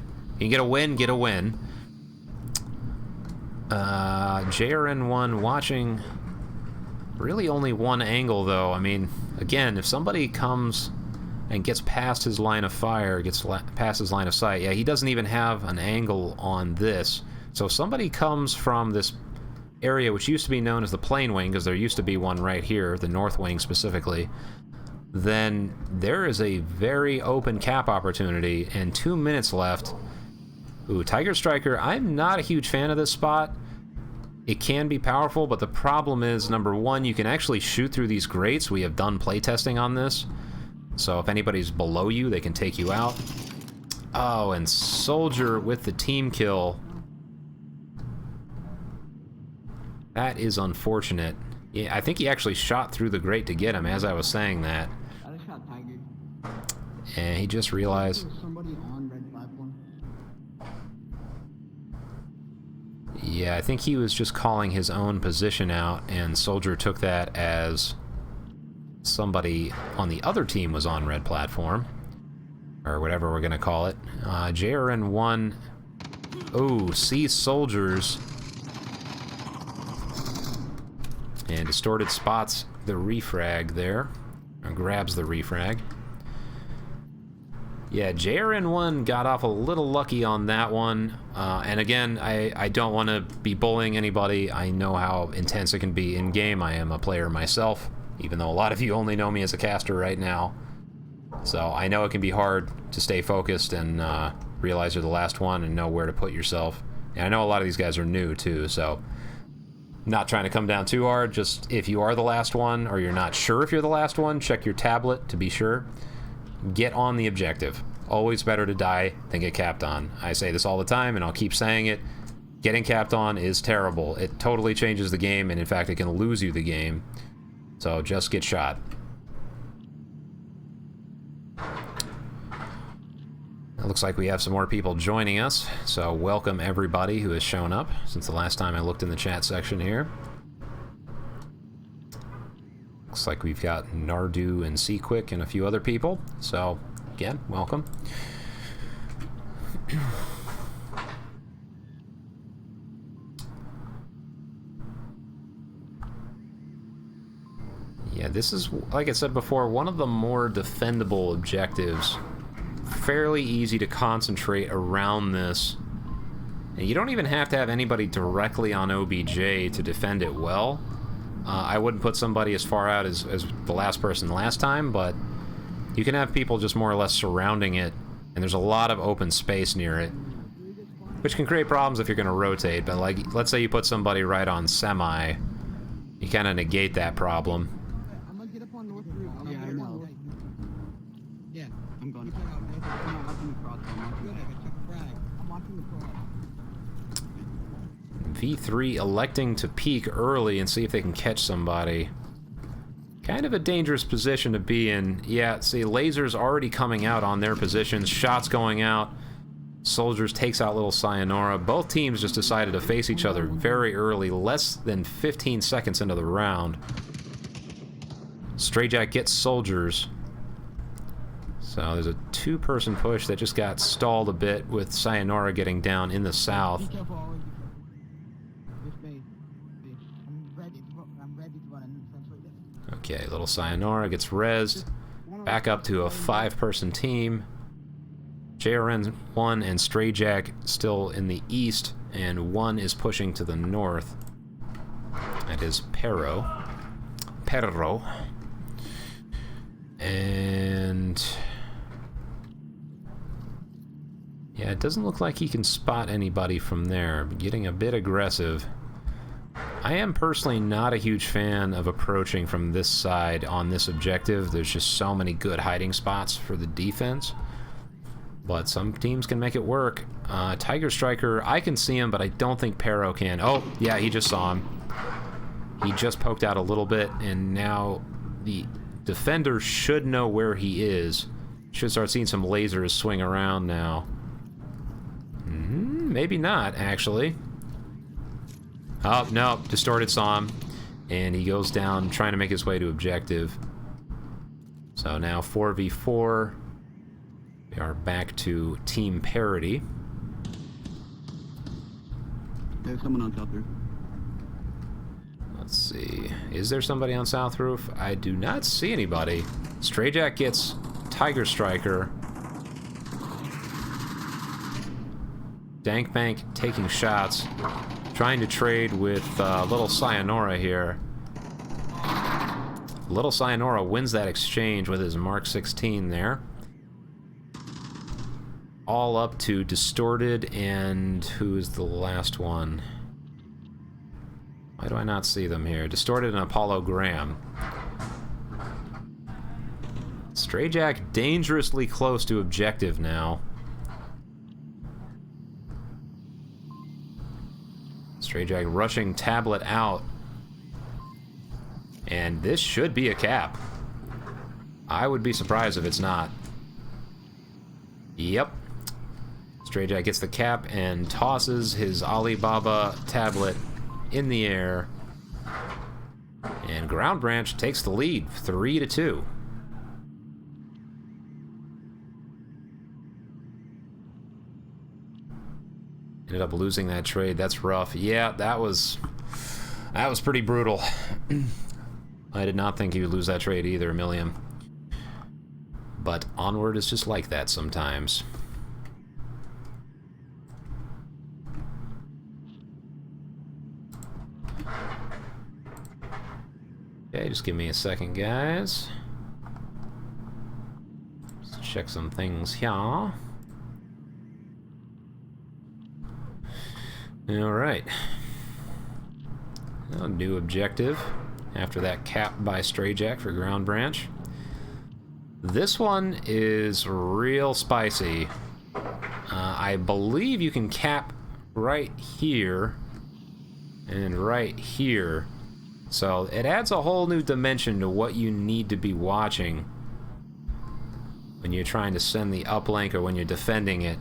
S1: win, get a win. JRN1 watching really only one angle though. I mean, again, if somebody comes and gets past his line of fire, gets past his line of sight, yeah, he doesn't even have an angle on this. So if somebody comes from this area which used to be known as the plain wing, because there used to be one right here, the north wing specifically, then there is a very open cap opportunity, and 2 minutes left. Ooh, Tiger Striker, I'm not a huge fan of this spot. It can be powerful, but the problem is, number one, you can actually shoot through these grates. We have done playtesting on this, so if anybody's below you, they can take you out. Oh, and Soldier with the team kill. That is unfortunate. Yeah, I think he actually shot through the grate to get him as I was saying that.
S2: I just shot Tiger.
S1: And he just realized...
S2: There's somebody on red platform.
S1: Yeah, I think he was just calling his own position out, and Soldier took that as somebody on the other team was on red platform. Or whatever we're going to call it. JRN1... Oh, sees Soldiers... And Distorted spots the refrag there, or grabs the refrag. Yeah, JRN1 got off a little lucky on that one. And again, I don't want to be bullying anybody. I know how intense it can be in-game. I am a player myself, even though a lot of you only know me as a caster right now. So I know it can be hard to stay focused and realize you're the last one and know where to put yourself. And I know a lot of these guys are new, too, so... Not trying to come down too hard, just if you are the last one, or you're not sure if you're the last one, check your tablet to be sure. Get on the objective. Always better to die than get capped on. I say this all the time, and I'll keep saying it. Getting capped on is terrible. It totally changes the game, and in fact, it can lose you the game. So just get shot. It looks like we have some more people joining us, so welcome everybody who has shown up since the last time I looked in the chat section here. Looks like we've got Nardu and Seaquick and a few other people, so again, welcome. Yeah, this is, like I said before, one of the more defendable objectives. Fairly easy to concentrate around this. And you don't even have to have anybody directly on OBJ to defend it well. I wouldn't put somebody as far out as the last person last time, but you can have people just more or less surrounding it, and there's a lot of open space near it, which can create problems if you're going to rotate, but like, let's say you put somebody right on semi, you kind of negate that problem.
S2: I'm gonna get up on North Roof.
S3: Yeah, I know.
S2: Yeah.
S3: I'm gone.
S2: I'm watching the cross. I'm watching the cross.
S1: V3 electing to peek early and see if they can catch somebody. Kind of a dangerous position to be in. Yeah, see, lasers already coming out on their positions, shots going out. Soldiers takes out little Sayonara. Both teams just decided to face each other very early, less than 15 seconds into the round. Stray Jack gets soldiers. So there's a two-person push that just got stalled a bit with Sayonara getting down in the south.
S2: Be careful always. This way. I'm ready to run an essentially.
S1: Okay, little Sayonara gets rezzed. Back up to a 5-person team. JRN1 and Stray Jack still in the east, and one is pushing to the north. That is Perro. And... yeah, it doesn't look like he can spot anybody from there. Getting a bit aggressive. I am personally not a huge fan of approaching from this side on this objective. There's just so many good hiding spots for the defense. But some teams can make it work. Tiger Striker, I can see him, but I don't think Perro can. Oh, yeah, he just saw him. He just poked out a little bit, and now the defender should know where he is. Should start seeing some lasers swing around now. Maybe not, actually. Oh, no, Distorted saw him, and he goes down trying to make his way to objective. So now 4v4. We are back to team parity.
S3: There's someone on top there.
S1: Let's see. Is there somebody on South Roof? I do not see anybody. Stray Jack gets Tiger Striker. Dank Bank taking shots. Trying to trade with Little Sayonara here. Little Sayonara wins that exchange with his Mark 16 there. All up to Distorted, and who is the last one? Why do I not see them here? Distorted and Apollo Graham. Stray Jack dangerously close to objective now. Stray Jack rushing tablet out. And this should be a cap. I would be surprised if it's not. Yep. Stray Jack gets the cap and tosses his Alibaba tablet in the air. And Ground Branch takes the lead, 3-2. Ended up losing that trade. That's rough. Yeah, that was pretty brutal. I did not think he would lose that trade either, Milliam. But Onward is just like that sometimes. Okay, just give me a second, guys. Let's check some things here. Alright. New objective after that cap by Strayjack for ground branch. This one is real spicy. I believe you can cap right here and right here. So it adds a whole new dimension to what you need to be watching when you're trying to send the uplink or when you're defending it.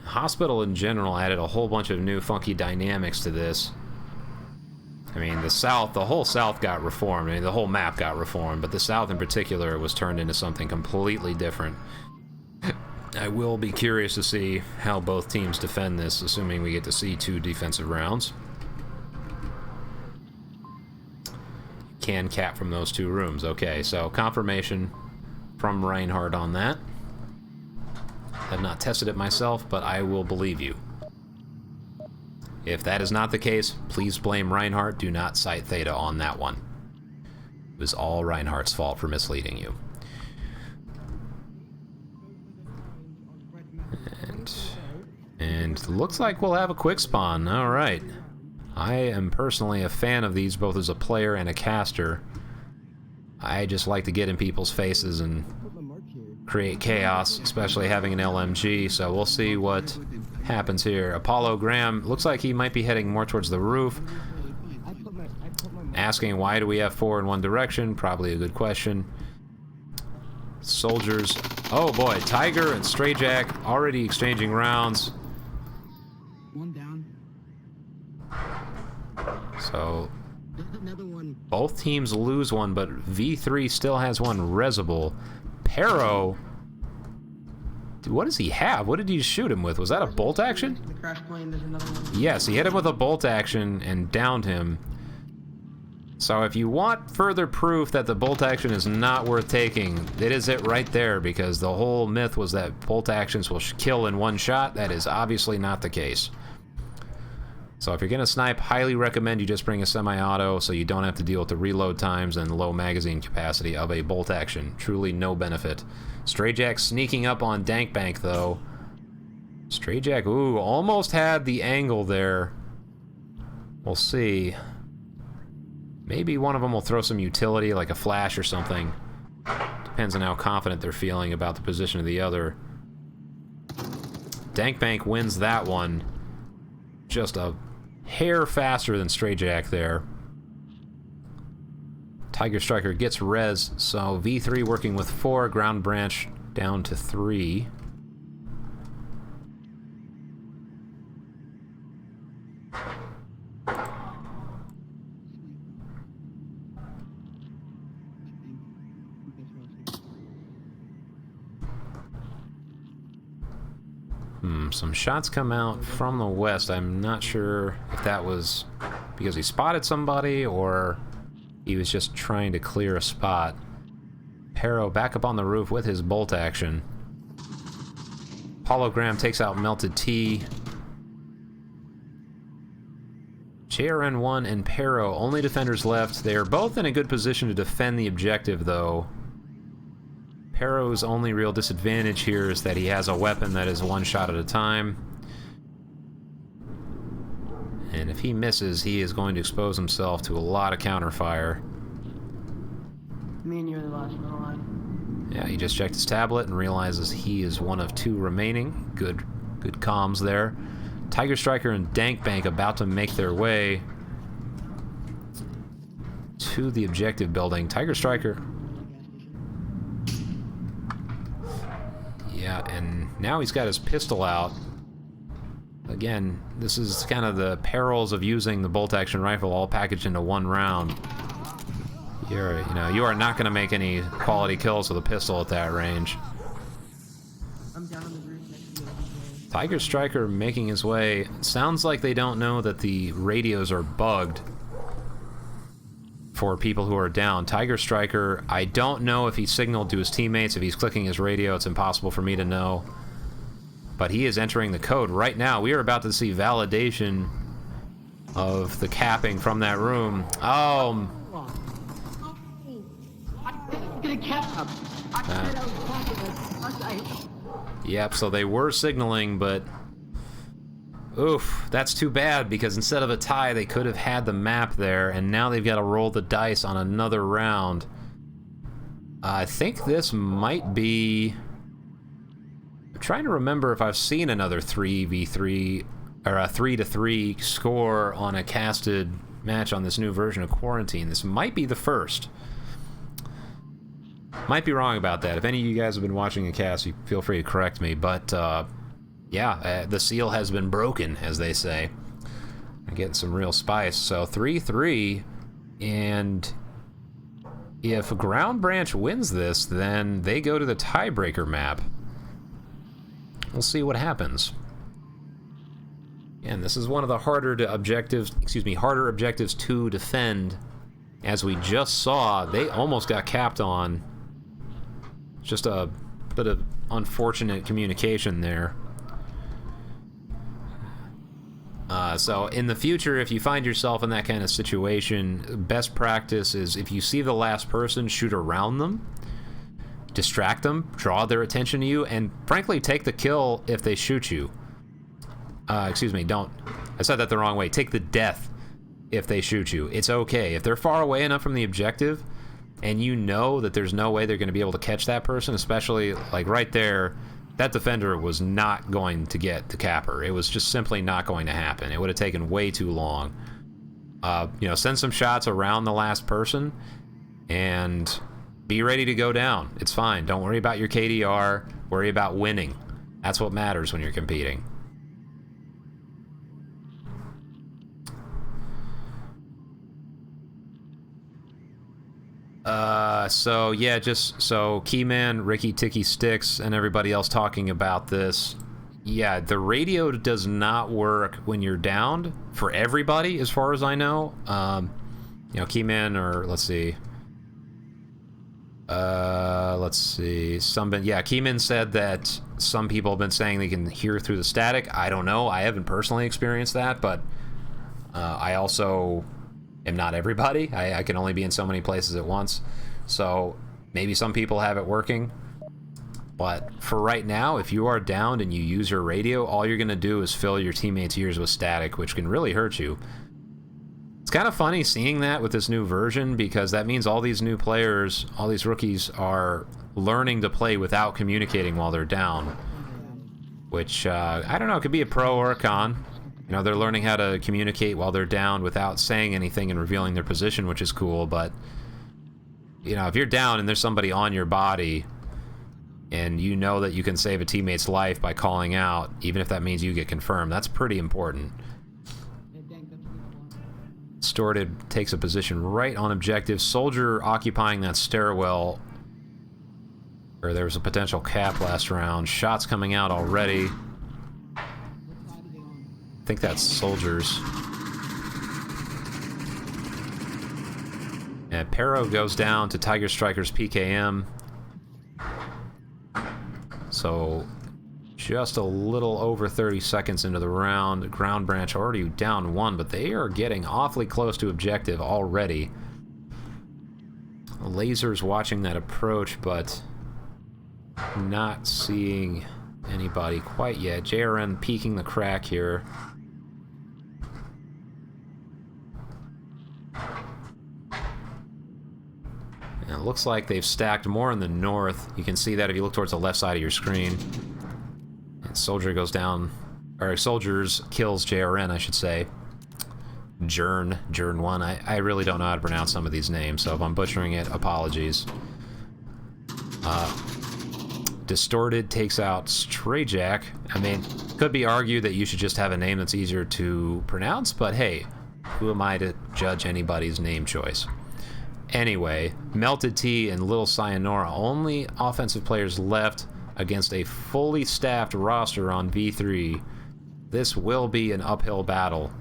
S1: Hospital in general added a whole bunch of new funky dynamics to this. I mean, the whole South got reformed. I mean, the whole map got reformed, but the South in particular was turned into something completely different. I will be curious to see how both teams defend this, assuming we get to see 2 defensive rounds. Can cap from those 2 rooms. Okay, so confirmation from Reinhardt on that. Have not tested it myself, but I will believe you. If that is not the case, please blame Reinhardt. Do not cite Theta on that one. It was all Reinhardt's fault for misleading you. And looks like we'll have a quick spawn. All right. I am personally a fan of these both as a player and a caster. I just like to get in people's faces and create chaos, especially having an LMG, so we'll see what happens here. Apollo Graham looks like he might be heading more towards the roof. Asking why do we have 4 in one direction? Probably a good question. Soldiers. Oh boy, Tiger and Strayjack already exchanging rounds.
S2: One down.
S1: So
S2: Another one.
S1: both teams lose one, but V3 still has one Resable. Pero, what does he have? What did he shoot him with? Was that a bolt action?
S2: The crash plane, there's another one.
S1: Yes, he hit him with a bolt action and downed him. So if you want further proof that the bolt action is not worth taking, it is it right there, because the whole myth was that bolt actions will kill in one shot. That is obviously not the case. So if you're going to snipe, highly recommend you just bring a semi-auto so you don't have to deal with the reload times and low magazine capacity of a bolt action. Truly no benefit. Strayjack sneaking up on Dankbank though. Strayjack, ooh, almost had the angle there. We'll see. Maybe one of them will throw some utility like a flash or something. Depends on how confident they're feeling about the position of the other. Dankbank wins that one. Just a hair faster than Strayjack there. Tiger Striker gets res, so V3 working with 4, ground branch down to 3. Some shots come out from the west. I'm not sure if that was because he spotted somebody or he was just trying to clear a spot. Pero back up on the roof with his bolt action. Hologram takes out Melted T. JRN1 and Pero, only defenders left. They are both in a good position to defend the objective, though. Pero's only real disadvantage here is that he has a weapon that is one shot at a time. And if he misses, he is going to expose himself to a lot of counterfire.
S2: Me and you are the last one alive.
S1: Yeah, he just checked his tablet and realizes he is one of 2 remaining. Good comms there. Tiger Striker and Dankbank about to make their way to the objective building. Tiger Striker... Yeah, and now he's got his pistol out. Again, this is kind of the perils of using the bolt-action rifle all packaged into one round. You are not going to make any quality kills with a pistol at that range.
S2: I'm down on the roof next to the
S1: Tiger Striker making his way. It sounds like they don't know that the radios are bugged for people who are down. Tiger Striker, I don't know if he signaled to his teammates, if he's clicking his radio. It's impossible for me to know. But he is entering the code right now. We are about to see validation of the capping from that room. Oh. Yep, so they were signaling, but oof, that's too bad, because instead of a tie, they could have had the map there, and now they've got to roll the dice on another round. I think this might be... I'm trying to remember if I've seen another 3v3 or a 3-3 score on a casted match on this new version of Quarantine. This might be the first. Might be wrong about that. If any of you guys have been watching a cast, you feel free to correct me. But yeah, the seal has been broken, as they say. I'm getting some real spice. So 3-3, and if Ground Branch wins this, then they go to the tiebreaker map. We'll see what happens. And this is one of the harder objectives to defend. As we just saw, they almost got capped on. Just a bit of unfortunate communication there. So in the future, if you find yourself in that kind of situation, best practice is if you see the last person, shoot around them. Distract them, draw their attention to you, and frankly, take the kill if they shoot you. Excuse me, don't. I said that the wrong way. Take the death if they shoot you. It's okay. If they're far away enough from the objective, and you know that there's no way they're going to be able to catch that person, especially, like, right there, that defender was not going to get the capper. It was just simply not going to happen. It would have taken way too long. You know, send some shots around the last person, and be ready to go down. It's fine. Don't worry about your KDR. Worry about winning. That's what matters when you're competing. So yeah, just so Keyman, Ricky Ticky Sticks, and everybody else talking about this. Yeah, the radio does not work when you're downed for everybody, as far as I know. You know, Keyman, or let's see. Somebody, yeah, Keyman said that some people have been saying they can hear through the static. I don't know. I haven't personally experienced that, but I also am not everybody. I can only be in so many places at once. So maybe some people have it working. But for right now, if you are downed and you use your radio, all you're going to do is fill your teammates' ears with static, which can really hurt you. It's kind of funny seeing that with this new version, because that means all these new players, all these rookies, are learning to play without communicating while they're down. Which, I don't know, it could be a pro or a con. You know, they're learning how to communicate while they're down without saying anything and revealing their position, which is cool, but, you know, if you're down and there's somebody on your body, and you know that you can save a teammate's life by calling out, even if that means you get confirmed, that's pretty important. Distorted takes a position right on objective. Soldier occupying that stairwell, where there was a potential cap last round. Shots coming out already. I think that's Soldiers. And Pero goes down to Tiger Striker's PKM. So, just a little over 30 seconds into the round. Ground Branch already down one, but they are getting awfully close to objective already. Laser's watching that approach, but not seeing anybody quite yet. JRN peeking the crack here. And it looks like they've stacked more in the north. You can see that if you look towards the left side of your screen. And Soldier goes down, or Soldiers kills JRN, I should say. Jern1. I really don't know how to pronounce some of these names, so if I'm butchering it, apologies. Distorted takes out Stray Jack. I mean, could be argued that you should just have a name that's easier to pronounce, but hey, who am I to judge anybody's name choice? Anyway, Melted Tea and Little Sayonara, only offensive players left against a fully staffed roster on V3. This will be an uphill battle.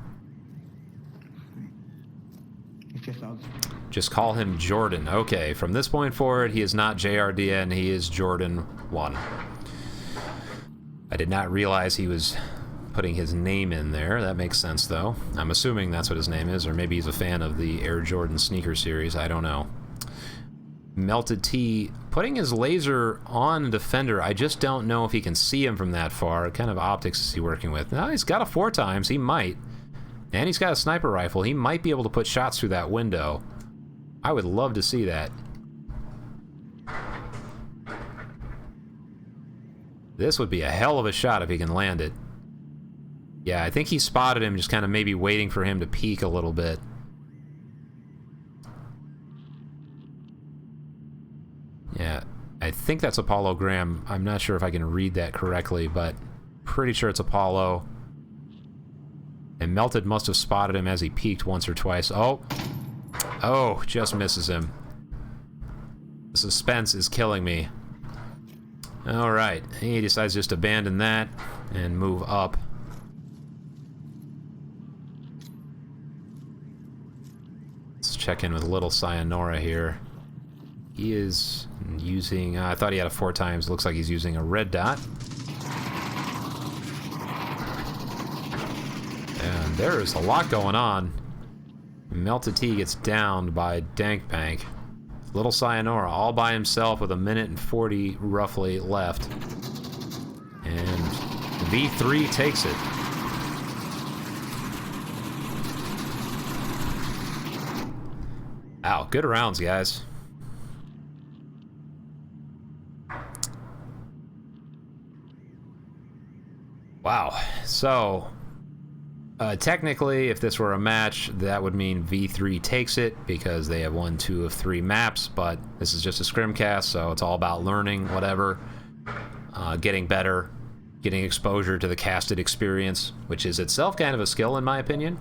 S3: just us.
S1: Just call him Jordan. Okay, from this point forward, he is not JRDN, he is Jordan 1. I did not realize he was putting his name in there. That makes sense, though. I'm assuming that's what his name is, or maybe he's a fan of the Air Jordan sneaker series. I don't know. Melted T putting his laser on the defender. I just don't know if he can see him from that far. What kind of optics is he working with? No, he's got a 4 times. He might. And he's got a sniper rifle. He might be able to put shots through that window. I would love to see that. This would be a hell of a shot if he can land it. Yeah, I think he spotted him, just kind of maybe waiting for him to peek a little bit. Yeah, I think that's Apollo Graham. I'm not sure if I can read that correctly, but pretty sure it's Apollo. And Melted must have spotted him as he peeked once or twice. Oh! Oh, just misses him. The suspense is killing me. Alright, he decides just to abandon that and move up. Let's check in with Little Sayonara here. He is using... I thought he had a 4 times. Looks like he's using a red dot. And there is a lot going on. Melted T gets downed by Dankbank. Little Sayonara all by himself with 1:40 roughly left. And V3 takes it. Wow, good rounds, guys. Wow, so technically, if this were a match, that would mean V3 takes it because they have won 2 of 3 maps, but this is just a ScrimCast, so it's all about learning, whatever, getting better, getting exposure to the casted experience, which is itself kind of a skill in my opinion.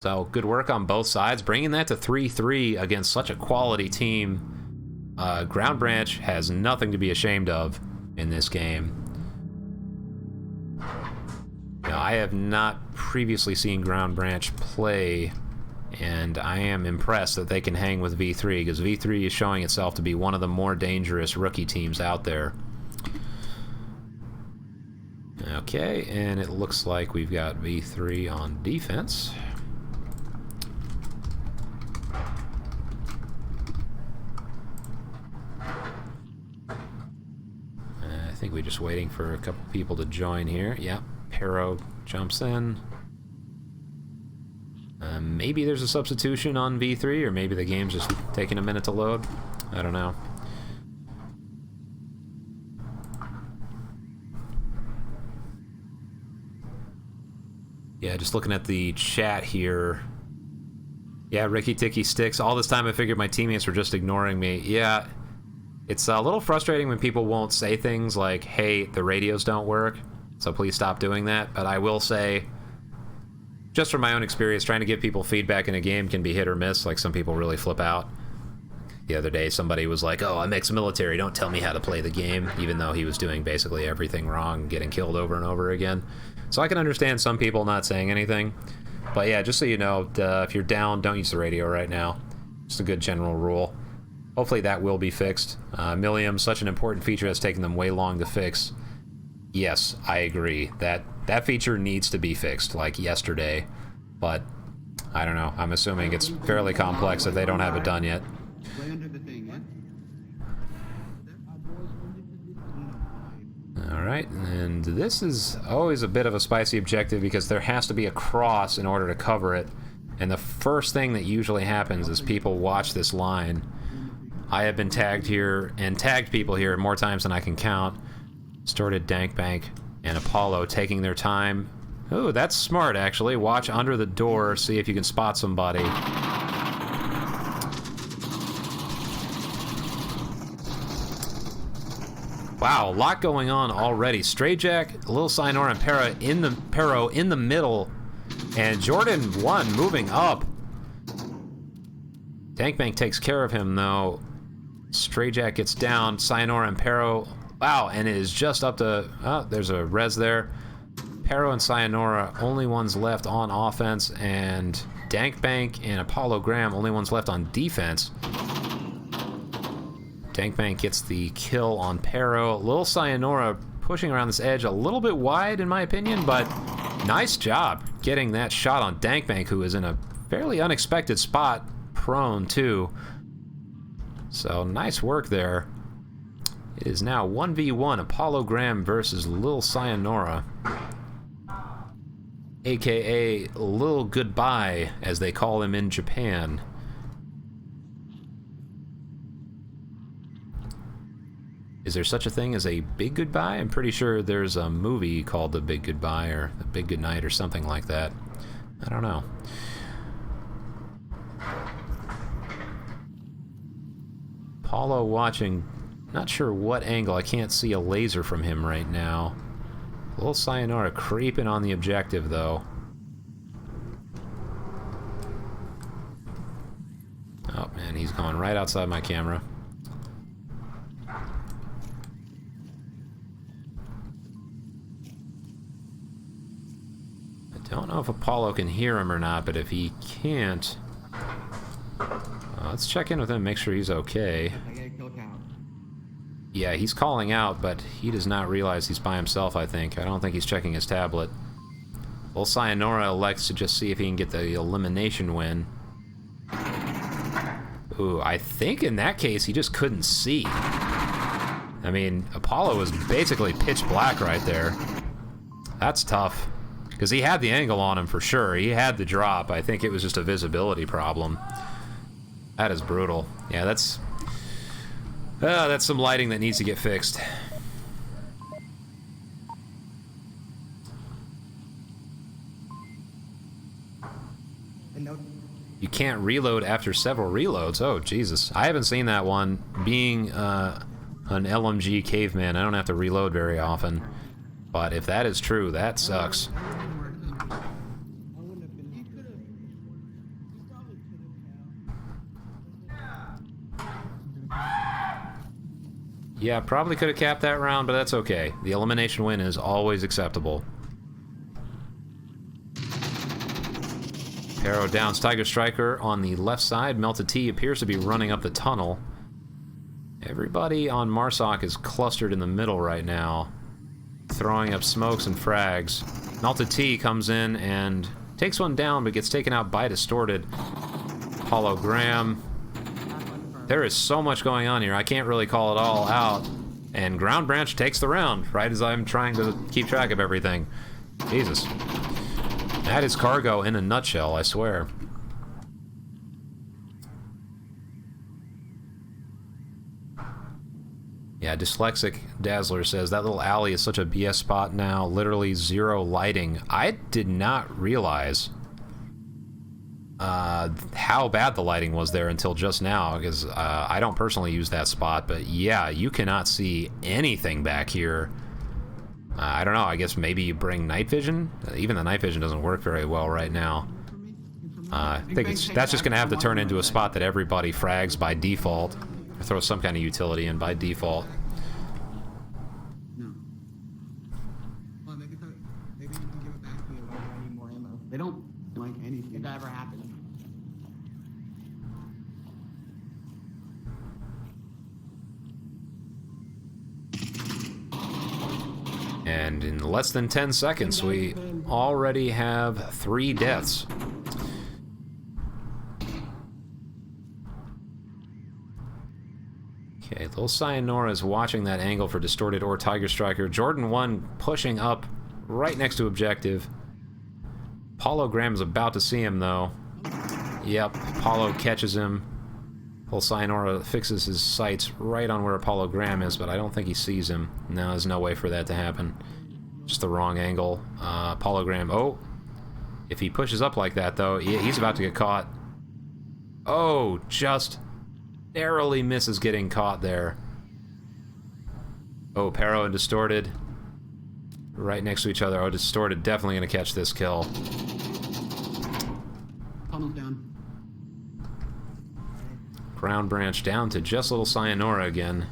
S1: So good work on both sides, bringing that to 3-3 against such a quality team. Ground Branch has nothing to be ashamed of in this game. Now, I have not previously seen Ground Branch play, and I am impressed that they can hang with V3, because V3 is showing itself to be one of the more dangerous rookie teams out there. Okay, and it looks like we've got V3 on defense. I think we're just waiting for a couple people to join here. Yep. Pero jumps in. Maybe there's a substitution on V3, or maybe the game's just taking a minute to load. I don't know. Yeah, just looking at the chat here. Yeah, Ricky Ticky Sticks. All this time I figured my teammates were just ignoring me. Yeah, it's a little frustrating when people won't say things like, hey, the radios don't work. So please stop doing that. But I will say, just from my own experience, trying to give people feedback in a game can be hit or miss. Like, some people really flip out. The other day, somebody was like, oh, I'm ex-military, don't tell me how to play the game, even though he was doing basically everything wrong, getting killed over and over again. So I can understand some people not saying anything. But yeah, just so you know, if you're down, don't use the radio right now. Just a good general rule. Hopefully that will be fixed. Millium, such an important feature that's taken them way long to fix. Yes, I agree. That feature needs to be fixed, like yesterday. But, I don't know. I'm assuming it's fairly complex if they don't have it done yet. Alright, and this is always a bit of a spicy objective because there has to be a cross in order to cover it. And the first thing that usually happens is people watch this line. I have been tagged here, and tagged people here more times than I can count. Started Dankbank and Apollo taking their time. Ooh, that's smart, actually. Watch under the door, see if you can spot somebody. Wow, a lot going on already. Strayjack, Little Sayonara, and Pero in the middle. And Jordan 1 moving up. Dankbank takes care of him, though. Strayjack gets down. Sayonara and Pero... Wow, and it is just up to... Oh, there's a res there. Pero and Sayonara, only ones left on offense, and Dankbank and Apollo Graham, only ones left on defense. Dankbank gets the kill on Pero. Lil Sayonara pushing around this edge a little bit wide, in my opinion, but nice job getting that shot on Dankbank, who is in a fairly unexpected spot, prone too. So nice work there. It is now 1v1, Apollo Graham versus Lil Sayonara, aka Lil Goodbye, as they call him in Japan. Is there such a thing as a Big Goodbye? I'm pretty sure there's a movie called The Big Goodbye or The Big Goodnight or something like that. I don't know. Apollo watching, not sure what angle. I can't see a laser from him right now. Little Sayonara creeping on the objective, though. Oh, man, he's going right outside my camera. I don't know if Apollo can hear him or not, but if he can't... let's check in with him, make sure he's okay. Yeah, he's calling out, but he does not realize he's by himself, I think. I don't think he's checking his tablet. Well, Sayonara elects to just see if he can get the elimination win. Ooh, I think in that case he just couldn't see. I mean, Apollo was basically pitch black right there. That's tough. Because he had the angle on him for sure. He had the drop. I think it was just a visibility problem. That is brutal. Yeah, that's some lighting that needs to get fixed. You can't reload after several reloads. Oh, Jesus. I haven't seen that one. Being an LMG caveman, I don't have to reload very often. But if that is true, that sucks. Yeah, probably could have capped that round, but that's okay. The elimination win is always acceptable. Pero downs Tiger Striker on the left side. Melted T appears to be running up the tunnel. Everybody on Marsoc is clustered in the middle right now, throwing up smokes and frags. Melted T comes in and takes one down, but gets taken out by Distorted. Apollo Graham. There is so much going on here, I can't really call it all out. And Ground Branch takes the round, right as I'm trying to keep track of everything. Jesus. That is cargo in a nutshell, I swear. Yeah, Dyslexic Dazzler says, that little alley is such a BS spot now, literally zero lighting. I did not realize how bad the lighting was there until just now, because I don't personally use that spot, but yeah, you cannot see anything back here. I don't know, I guess maybe you bring night vision? Even the night vision doesn't work very well right now. I think that's just going to have to turn into a spot that everybody frags by default, or throw some kind of utility in by default.
S2: No. Well, maybe you can give it back to me if I need more ammo. They don't like anything. If that ever happens.
S1: And in less than 10 seconds, we already have 3 deaths. Okay, Lil Sayonara is watching that angle for Distorted or Tiger Striker. Jordan 1 pushing up right next to objective. Apollo Graham is about to see him, though. Yep, Apollo catches him. Lil Sayonara fixes his sights right on where Apollo Graham is, but I don't think he sees him. No, there's no way for that to happen. Just the wrong angle. Apollo Graham, oh! If he pushes up like that, though, he's about to get caught. Oh, just narrowly misses getting caught there. Oh, Pero and Distorted right next to each other. Oh, Distorted definitely going to catch this kill.
S2: Tunnel's down.
S1: Ground Branch down to just Little Sayonara again.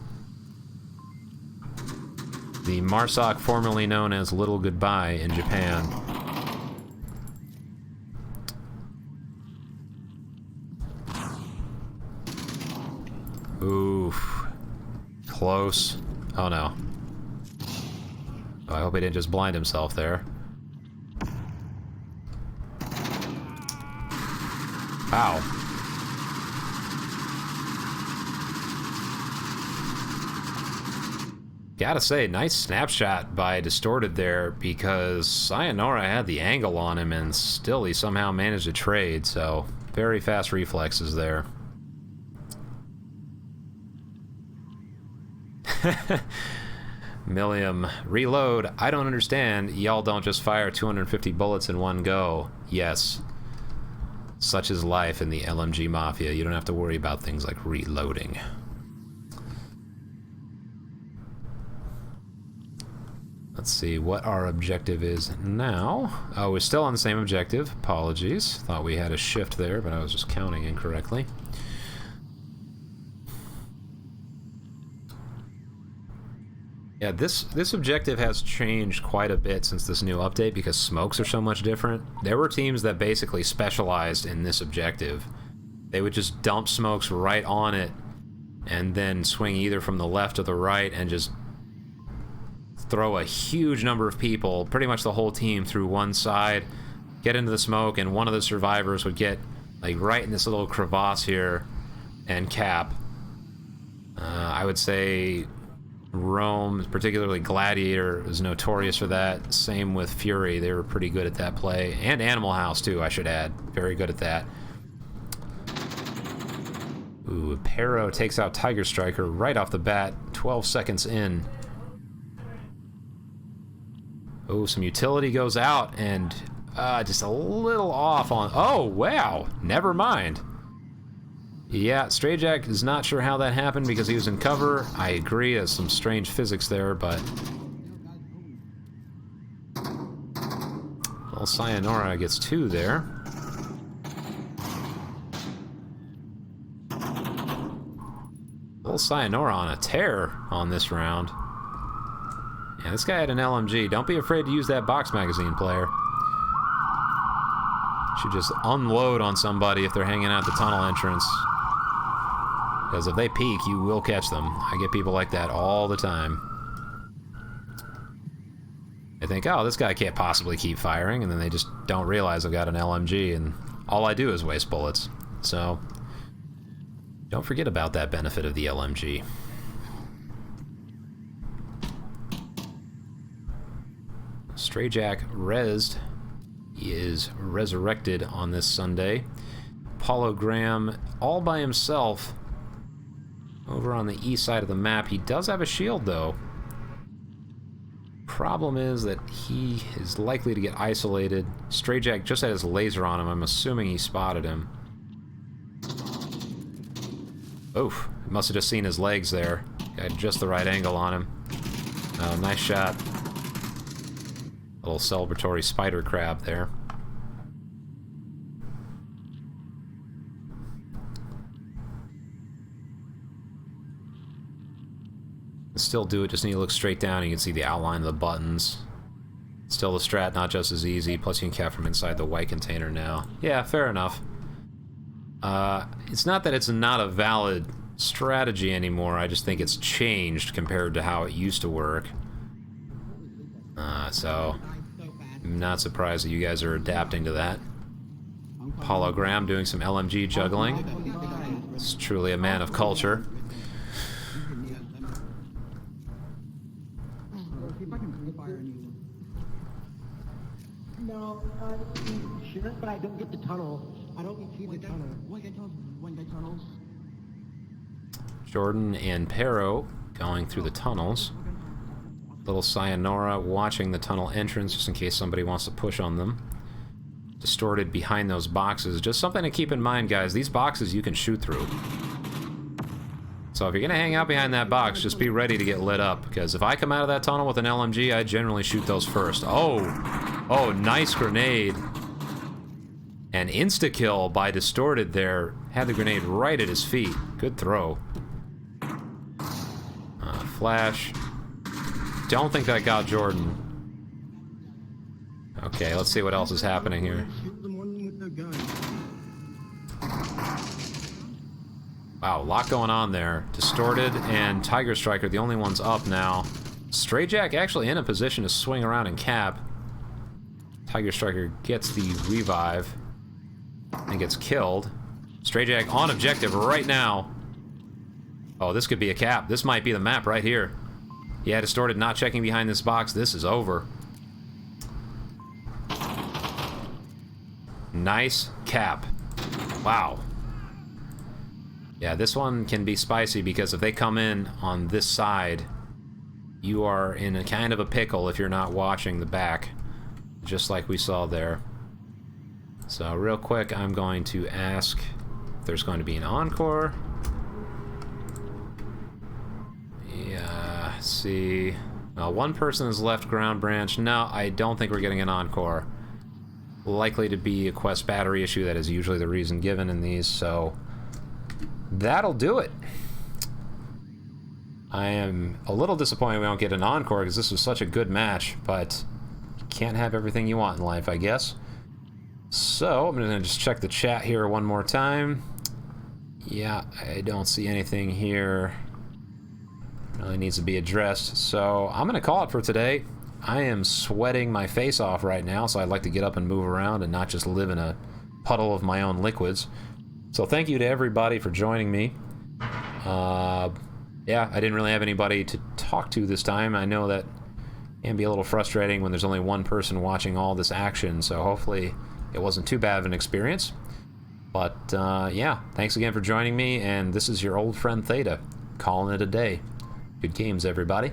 S1: The Marsoc formerly known as Little Goodbye in Japan. Oof. Close. Oh no. Oh, I hope he didn't just blind himself there. Ow. Gotta say, nice snapshot by Distorted there, because Sayonara had the angle on him and still he somehow managed to trade, so very fast reflexes there. Milliam, reload. I don't understand. Y'all don't just fire 250 bullets in one go. Yes. Such is life in the LMG Mafia. You don't have to worry about things like reloading. Let's see what our objective is now. Oh, we're still on the same objective. Apologies. Thought we had a shift there, but I was just counting incorrectly. Yeah, this objective has changed quite a bit since this new update because smokes are so much different. There were teams that basically specialized in this objective. They would just dump smokes right on it and then swing either from the left or the right and just throw a huge number of people, pretty much the whole team, through one side, get into the smoke, and one of the survivors would get like right in this little crevasse here and cap. I would say Rome, particularly Gladiator, is notorious for that. Same with Fury, they were pretty good at that play. And Animal House, too, I should add. Very good at that. Ooh, Pero takes out Tiger Striker right off the bat, 12 seconds in. Oh, some utility goes out, and just a little off on... Oh, wow! Never mind. Yeah, Strayjack is not sure how that happened because he was in cover. I agree, there's some strange physics there, but... Well, Sayonara gets 2 there. Little Sayonara on a tear on this round. Yeah, this guy had an LMG. Don't be afraid to use that box magazine, player. Should just unload on somebody if they're hanging out the tunnel entrance. Because if they peek, you will catch them. I get people like that all the time. They think, oh, this guy can't possibly keep firing, and then they just don't realize I've got an LMG, and all I do is waste bullets. So, don't forget about that benefit of the LMG. Strayjack rezzed. He is resurrected on this Sunday. Paulo Graham all by himself over on the east side of the map. He does have a shield though. Problem is that he is likely to get isolated. Strayjack just had his laser on him. I'm assuming he spotted him. Oof, must have just seen his legs there. Got just the right angle on him. Oh, nice shot. Little celebratory spider crab there. Still do it, just need to look straight down and you can see the outline of the buttons. Still the strat, not just as easy, plus you can cap from inside the white container now. Yeah, fair enough. It's not that it's not a valid strategy anymore, I just think it's changed compared to how it used to work. So, I'm not surprised that you guys are adapting to that. Paulo Graham doing some LMG juggling. He's truly a man of culture.
S2: No, sure, but I don't get the tunnel. I don't see the tunnel. One guy tunnels.
S1: Jordan and Pero going through the tunnels. Little Sayonara watching the tunnel entrance just in case somebody wants to push on them. Distorted behind those boxes. Just something to keep in mind, guys. These boxes you can shoot through. So if you're going to hang out behind that box, just be ready to get lit up. Because if I come out of that tunnel with an LMG, I generally shoot those first. Oh, nice grenade. An insta-kill by Distorted there. Had the grenade right at his feet. Good throw. Flash. don't think that got Jordan. Okay, let's see what else is happening here.
S2: Shoot them one with their gun.
S1: Wow, a lot going on there. Distorted and Tiger Striker, the only ones up now. Stray Jack actually in a position to swing around and cap. Tiger Striker gets the revive and gets killed. Stray Jack on objective right now. Oh, this could be a cap. This might be the map right here. Yeah, Distorted not checking behind this box. This is over. Nice cap. Wow. Yeah, this one can be spicy because if they come in on this side, you are in a kind of a pickle if you're not watching the back, just like we saw there. So real quick, I'm going to ask if there's going to be an encore. Yeah, let's see. One person has left Ground Branch. No, I don't think we're getting an encore. Likely to be a quest battery issue. That is usually the reason given in these, so that'll do it. I am a little disappointed we don't get an encore because this was such a good match, but you can't have everything you want in life, I guess. So, I'm going to just check the chat here one more time. Yeah, I don't see anything here really needs to be addressed, so I'm going to call it for today. I am sweating my face off right now, so I'd like to get up and move around and not just live in a puddle of my own liquids. So thank you to everybody for joining me. Yeah, I didn't really have anybody to talk to this time. I know that can be a little frustrating when there's only one person watching all this action, so hopefully it wasn't too bad of an experience. But yeah, thanks again for joining me, and this is your old friend Theta, calling it a day. Good games, everybody.